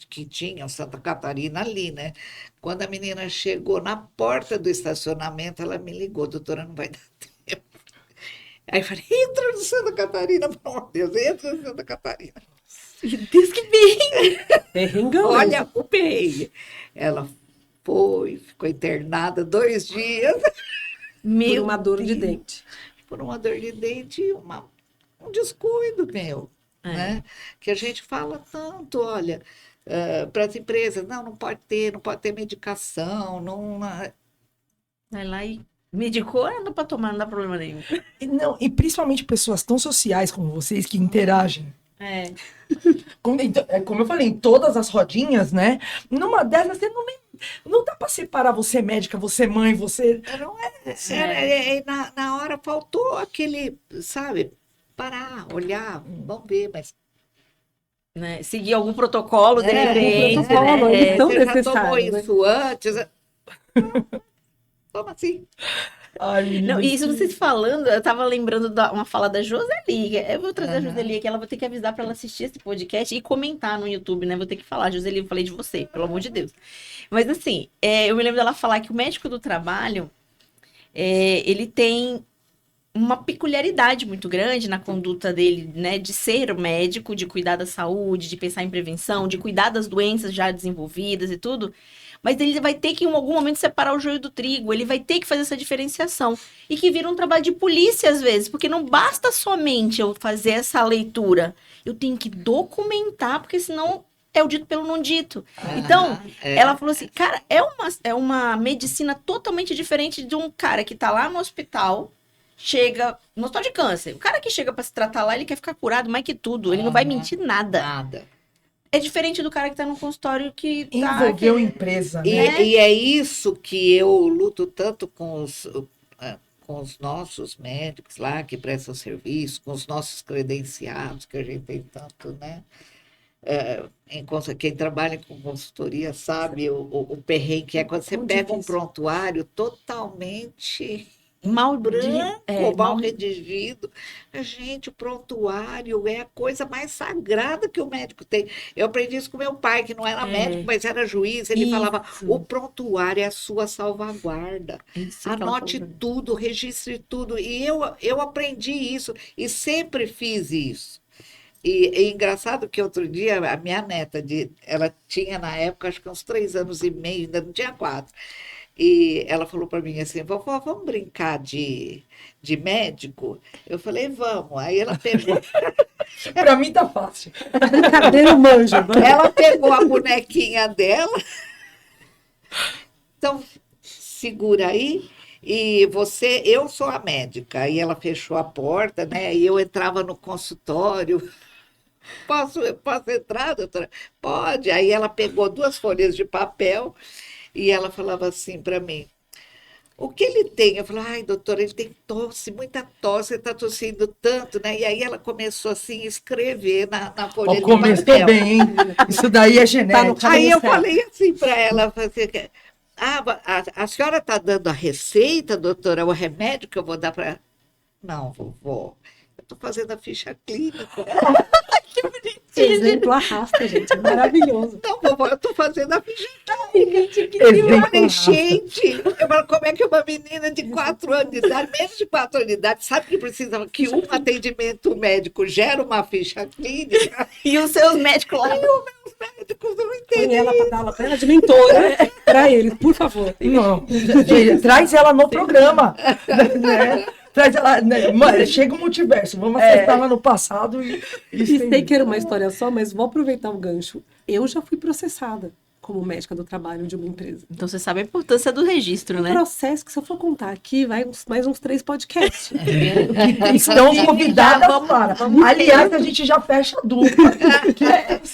que tinha o Santa Catarina ali, né? Quando a menina chegou na porta do estacionamento, ela me ligou, doutora, não vai dar tempo. Aí eu falei, entra no Santa Catarina, pelo amor de Deus, entra no Santa Catarina. Deus que bem! Perrengão. Olha o perrengue. Ela foi, ficou internada 2 dias Por Meu uma dor de Deus. dente. por uma dor de dente e um descuido meu, É. né? Que a gente fala tanto, olha, para as empresas, não pode ter medicação, não. Vai lá e medicou, anda pra tomar, não dá problema nenhum. E principalmente pessoas tão sociais como vocês que interagem. É. Como eu falei, em todas as rodinhas, né? Numa dessas, você não dá pra separar você médica, você mãe, você. Não É. na hora faltou aquele, sabe, parar, olhar, vamos ver, mas Né? Seguir algum protocolo, de É, repente. algum protocolo, né? então. você já tomou necessário, né? isso antes? Como assim? Ai, menina, Não, e isso vocês falando, eu tava lembrando uma fala da Joseli. Eu vou trazer a Aham. Joseli aqui, ela vou ter que avisar pra ela assistir esse podcast e comentar no YouTube, né? Vou ter que falar, Joseli, eu falei de você, pelo amor de Deus. Mas assim, eu me lembro dela falar que o médico do trabalho, ele tem uma peculiaridade muito grande na conduta dele, né? De ser médico, de cuidar da saúde, de pensar em prevenção, de cuidar das doenças já desenvolvidas e tudo. Mas ele vai ter que, em algum momento, separar o joio do trigo. Ele vai ter que fazer essa diferenciação. E que vira um trabalho de polícia, às vezes. Porque não basta somente eu fazer essa leitura. Eu tenho que documentar, porque senão é o dito pelo não dito. Então, ela falou assim, cara, é uma medicina totalmente diferente de um cara que tá lá no hospital, chega no hospital de câncer. O cara que chega pra se tratar lá, ele quer ficar curado mais que tudo. Ele não vai mentir nada. Nada. É diferente do cara que tá no consultório que tá... envolveu empresa, E, né? e é isso que eu luto tanto com os nossos médicos lá que prestam serviço, com os nossos credenciados, que a gente tem tanto, né? Quem trabalha com consultoria sabe o perrengue que é quando você Muito pega um difícil. prontuário totalmente mal branco, mal mal redigido. Gente, o prontuário é a coisa mais sagrada que o médico tem. Eu aprendi isso com meu pai, que não era médico, mas era juiz. Ele falava, o prontuário é a sua salvaguarda. Isso que ela Anote falou. tudo, registre tudo. E eu aprendi isso e sempre fiz isso. E é engraçado que outro dia a minha neta, ela tinha na época, acho que uns 3 anos e meio, ainda não tinha 4. E ela falou para mim assim, vovó, vamos brincar de médico? Eu falei, vamos. Aí ela pegou, Pra mim tá fácil. Brincadeira manja. ela pegou a bonequinha dela. Então, segura aí. E eu sou a médica. Aí ela fechou a porta, né? E eu entrava no consultório. Posso entrar, doutora? Pode. Aí ela pegou 2 folhas de papel e ela falava assim para mim, o que ele tem? Eu falei, ai, doutora, ele tem tosse, muita tosse, ele está tossindo tanto, né? E aí ela começou assim a escrever na folha de Começou papel. bem, hein? Isso daí é genético. Aí eu certo. falei assim para ela, falei assim, a senhora está dando a receita, doutora, o remédio que eu vou dar para... Não, vovó, eu estou fazendo a ficha clínica. Exemplo arrasta, gente. É maravilhoso. Não, vovó, eu tô fazendo a ficha. Exemplo Eu falei, arrasta. gente, eu falo, como é que uma menina de 4 anos de idade, menos de 4 anos de idade, sabe que precisa que um atendimento médico gera uma ficha clínica? E os seus médicos lá. Os médicos não Põe entendem. ela para dar aula para ela de mentora para eles, por favor. Não, gente, traz ela no programa. Né? Traz ela, né? Chega o multiverso, vamos acessar lá no passado e E sei que era uma história só, mas vou aproveitar o gancho. Eu já fui processada como médica do trabalho de uma empresa. Então você sabe a importância do registro, Um né? processo que, se eu for contar aqui, vai mais uns 3 podcasts. estão convidadas para. Aliás, a gente já fecha a dupla.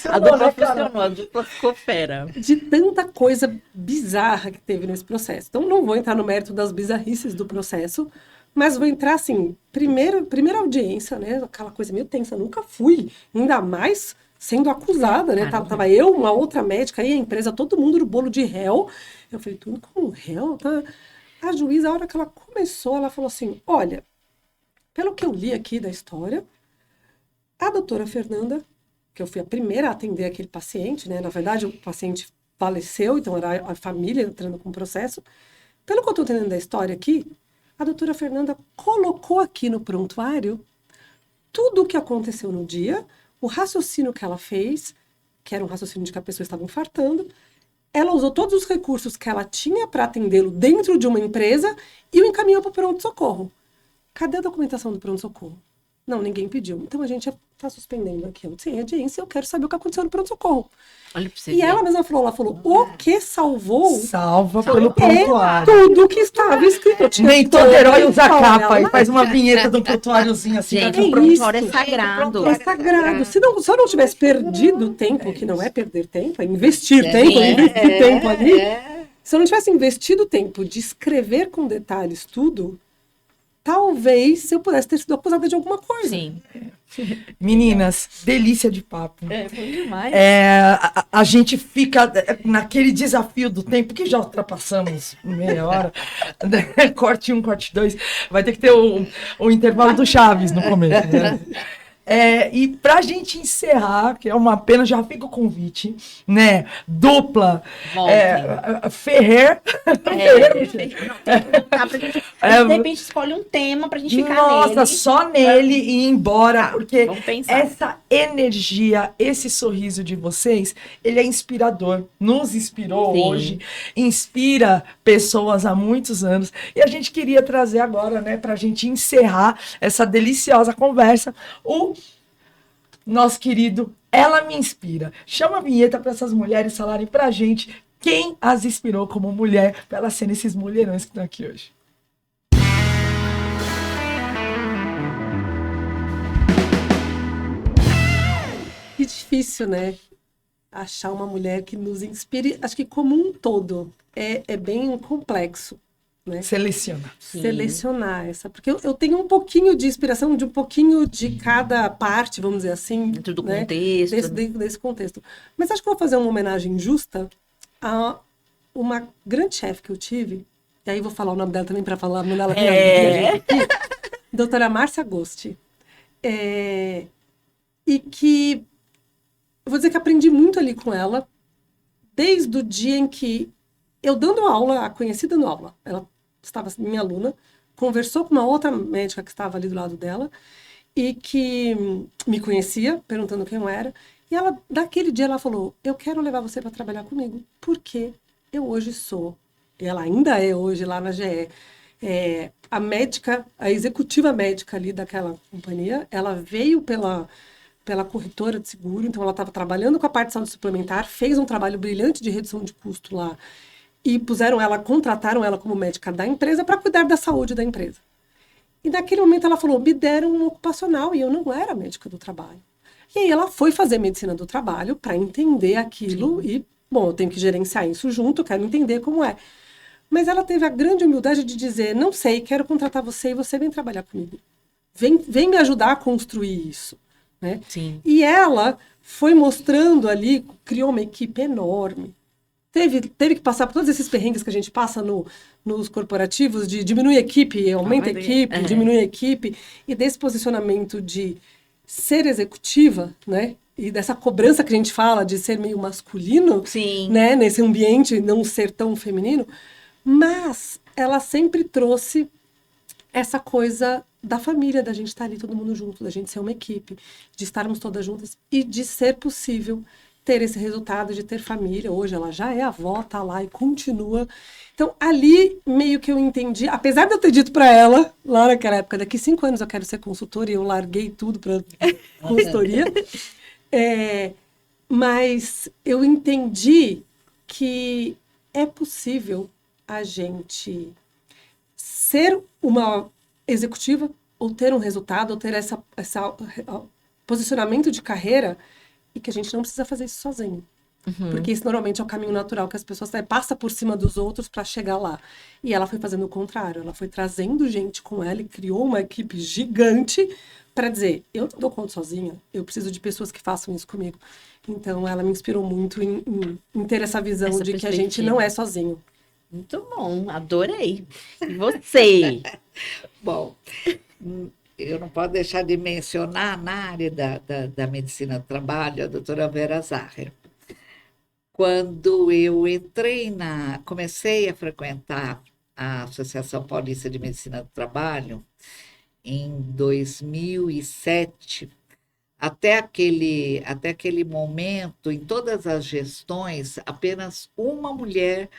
A dupla funcionou, a dupla ficou fera. De tanta coisa bizarra que teve nesse processo. Então, não vou entrar no mérito das bizarrices do processo, mas vou entrar, assim, primeira audiência, né? Aquela coisa meio tensa. Nunca fui, ainda mais sendo acusada, né? Tava eu, uma outra médica e a empresa, todo mundo no bolo de réu. Eu falei, tudo como réu? Tá? A juíza, a hora que ela começou, ela falou assim, olha, pelo que eu li aqui da história, a doutora Fernanda, que eu fui a primeira a atender aquele paciente, né? Na verdade, o paciente faleceu, então era a família entrando com o processo. Pelo que eu estou entendendo da história aqui, a doutora Fernanda colocou aqui no prontuário tudo o que aconteceu no dia, o raciocínio que ela fez, que era um raciocínio de que a pessoa estava infartando. Ela usou todos os recursos que ela tinha para atendê-lo dentro de uma empresa e o encaminhou para o pronto-socorro. Cadê a documentação do pronto-socorro? Não, ninguém pediu. Então a gente está suspendendo aqui sem audiência, eu quero saber o que aconteceu no pronto-socorro. Olha pra você E ver. ela mesma falou, o que salvou Salva pelo é prontuário. tudo que estava escrito. Eu tinha Nem todo herói usa toda a capa. história. E faz uma vinheta de um prontuáriozinho assim. Gente, pra o é prontuário é isso. sagrado. É sagrado. Se eu não tivesse perdido tempo, que não é perder tempo, é investir tempo, é investir tempo ali. Se eu não tivesse investido tempo de escrever com detalhes tudo, talvez eu pudesse ter sido acusada de alguma coisa. Sim. Meninas, delícia de papo. É, foi demais. A gente fica naquele desafio do tempo que já ultrapassamos meia hora. Corte 1, corte 2. Vai ter que ter o intervalo do Chaves no começo. Né? E pra gente encerrar, que é uma pena, já fica o convite, né? Dupla. Ferrer. De repente escolhe um tema pra gente ficar Nossa, nele. só nele e ir embora, porque Vamos pensar. essa energia, esse sorriso de vocês, ele é inspirador, nos inspirou Sim. hoje, inspira pessoas há muitos anos, e a gente queria trazer agora, né, pra gente encerrar essa deliciosa conversa, o nosso querido Ela Me Inspira. Chama a vinheta para essas mulheres falarem pra gente quem as inspirou como mulher, pra elas serem esses mulherões que estão aqui hoje. Que difícil, né? Achar uma mulher que nos inspire. Acho que como um todo é bem complexo, né? Seleciona. Selecionar essa. Porque eu tenho um pouquinho de inspiração de um pouquinho de cada parte, vamos dizer assim. Dentro do né? contexto. Desse contexto. Mas acho que eu vou fazer uma homenagem justa a uma grande chefe que eu tive. E aí vou falar o nome dela também para falar, mandar ela vir aqui. Doutora Márcia Agosti. E que eu vou dizer que aprendi muito ali com ela, desde o dia em que eu dando aula, a conheci dando aula, ela estava minha aluna, conversou com uma outra médica que estava ali do lado dela, e que me conhecia, perguntando quem eu era, e ela, daquele dia, ela falou, eu quero levar você para trabalhar comigo, porque eu hoje sou, e ela ainda é hoje lá na GE, a médica, a executiva médica ali daquela companhia, ela veio pela corretora de seguro, então ela estava trabalhando com a parte de saúde suplementar, fez um trabalho brilhante de redução de custo lá, e contrataram ela como médica da empresa para cuidar da saúde da empresa. E naquele momento ela falou, me deram um ocupacional, e eu não era médica do trabalho. E aí ela foi fazer medicina do trabalho para entender aquilo, e, bom, eu tenho que gerenciar isso junto, eu quero entender como é. Mas ela teve a grande humildade de dizer, não sei, quero contratar você e você vem trabalhar comigo. Vem me ajudar a construir isso. Né? Sim. E ela foi mostrando ali, criou uma equipe enorme. Teve que passar por todos esses perrengues que a gente passa nos corporativos, de diminuir a equipe, aumenta a equipe, diminui a equipe, e desse posicionamento de ser executiva, né? E dessa cobrança que a gente fala de ser meio masculino, Sim. né? Nesse ambiente não ser tão feminino, mas ela sempre trouxe essa coisa da família, da gente estar ali todo mundo junto, da gente ser uma equipe, de estarmos todas juntas e de ser possível ter esse resultado, de ter família. Hoje ela já é avó, tá lá e continua. Então, ali meio que eu entendi, apesar de eu ter dito para ela, lá naquela época, daqui 5 anos eu quero ser consultora, e eu larguei tudo para consultoria, mas eu entendi que é possível a gente ser uma executiva, ou ter um resultado, ou ter essa posicionamento de carreira, e que a gente não precisa fazer isso sozinho. Porque isso normalmente é o caminho natural que as pessoas passam por cima dos outros para chegar lá. E ela foi fazendo o contrário, ela foi trazendo gente com ela e criou uma equipe gigante para dizer, eu não dou conta sozinha, eu preciso de pessoas que façam isso comigo. Então ela me inspirou muito em ter essa visão Essa de que a gente não é sozinho. Muito bom, adorei. E você? Bom, eu não posso deixar de mencionar na área da medicina do trabalho a doutora Vera Zahrer. Quando eu comecei a frequentar a Associação Paulista de Medicina do Trabalho, em 2007, até aquele momento, em todas as gestões, apenas uma mulher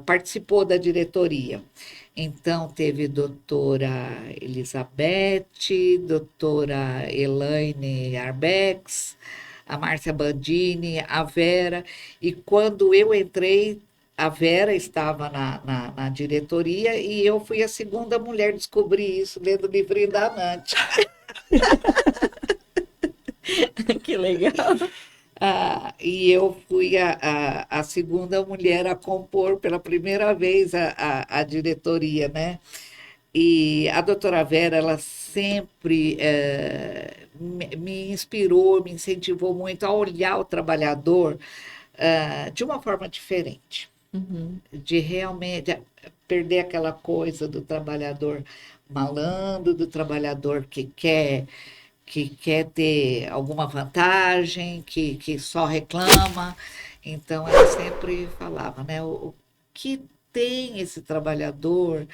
participou da diretoria. Então, teve doutora Elizabeth, doutora Elaine Arbex, a Márcia Bandini, a Vera, e quando eu entrei, a Vera estava na diretoria e eu fui a segunda mulher a descobrir isso dentro do livrinho da Anante. Que legal. E eu fui a segunda mulher a compor pela primeira vez a diretoria, né? E a doutora Vera, ela sempre me inspirou, me incentivou muito a olhar o trabalhador de uma forma diferente. De realmente perder aquela coisa do trabalhador malandro, do trabalhador que quer ter alguma vantagem, que só reclama. Então, ela sempre falava, né? O que tem esse trabalhador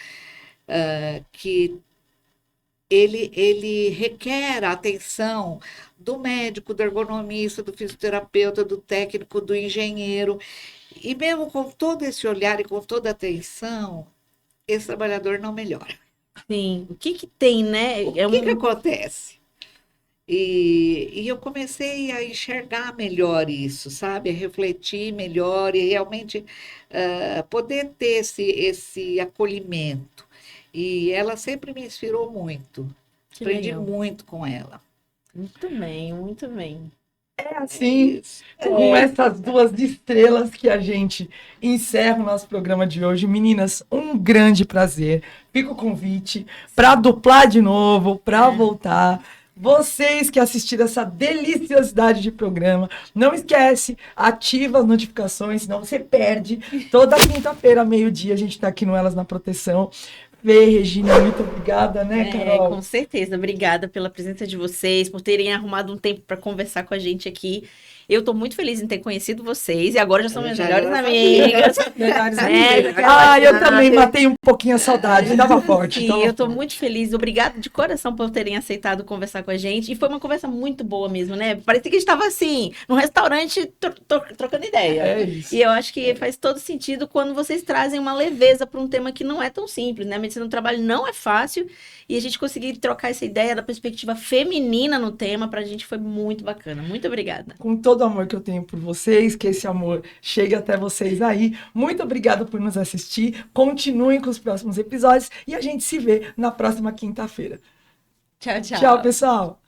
que ele requer a atenção do médico, do ergonomista, do fisioterapeuta, do técnico, do engenheiro. E mesmo com todo esse olhar e com toda a atenção, esse trabalhador não melhora. Sim. O que tem, né? O que acontece? E eu comecei a enxergar melhor isso, sabe? A refletir melhor e realmente poder ter esse acolhimento. E ela sempre me inspirou muito. Que Aprendi legal. muito com ela. Muito bem, muito bem. É assim, Isso. com essas duas estrelas que a gente encerra o nosso programa de hoje. Meninas, um grande prazer. Fica o convite para duplar de novo, para voltar. Vocês que assistiram essa deliciosidade de programa, não esquece, ativa as notificações, senão você perde. Toda quinta-feira, meio-dia, a gente está aqui no Elas na Proteção. Fê, Regina, muito obrigada, né, Carol? Com certeza. Obrigada pela presença de vocês, por terem arrumado um tempo para conversar com a gente aqui. Eu estou muito feliz em ter conhecido vocês e agora já são minhas melhores amigas. Melhores Eu também matei um pouquinho a saudade, dava forte. Sim, eu estou muito feliz. Obrigada de coração por terem aceitado conversar com a gente. E foi uma conversa muito boa mesmo, né? Parecia que a gente estava assim, num restaurante trocando ideia. É isso. E eu acho que faz todo sentido quando vocês trazem uma leveza para um tema que não é tão simples, né? A medicina do trabalho não é fácil e a gente conseguir trocar essa ideia da perspectiva feminina no tema, para a gente foi muito bacana. Muito obrigada. Com todo o amor que eu tenho por vocês, que esse amor chegue até vocês aí. Muito obrigada por nos assistir. Continuem com os próximos episódios e a gente se vê na próxima quinta-feira. Tchau, tchau. Tchau, pessoal.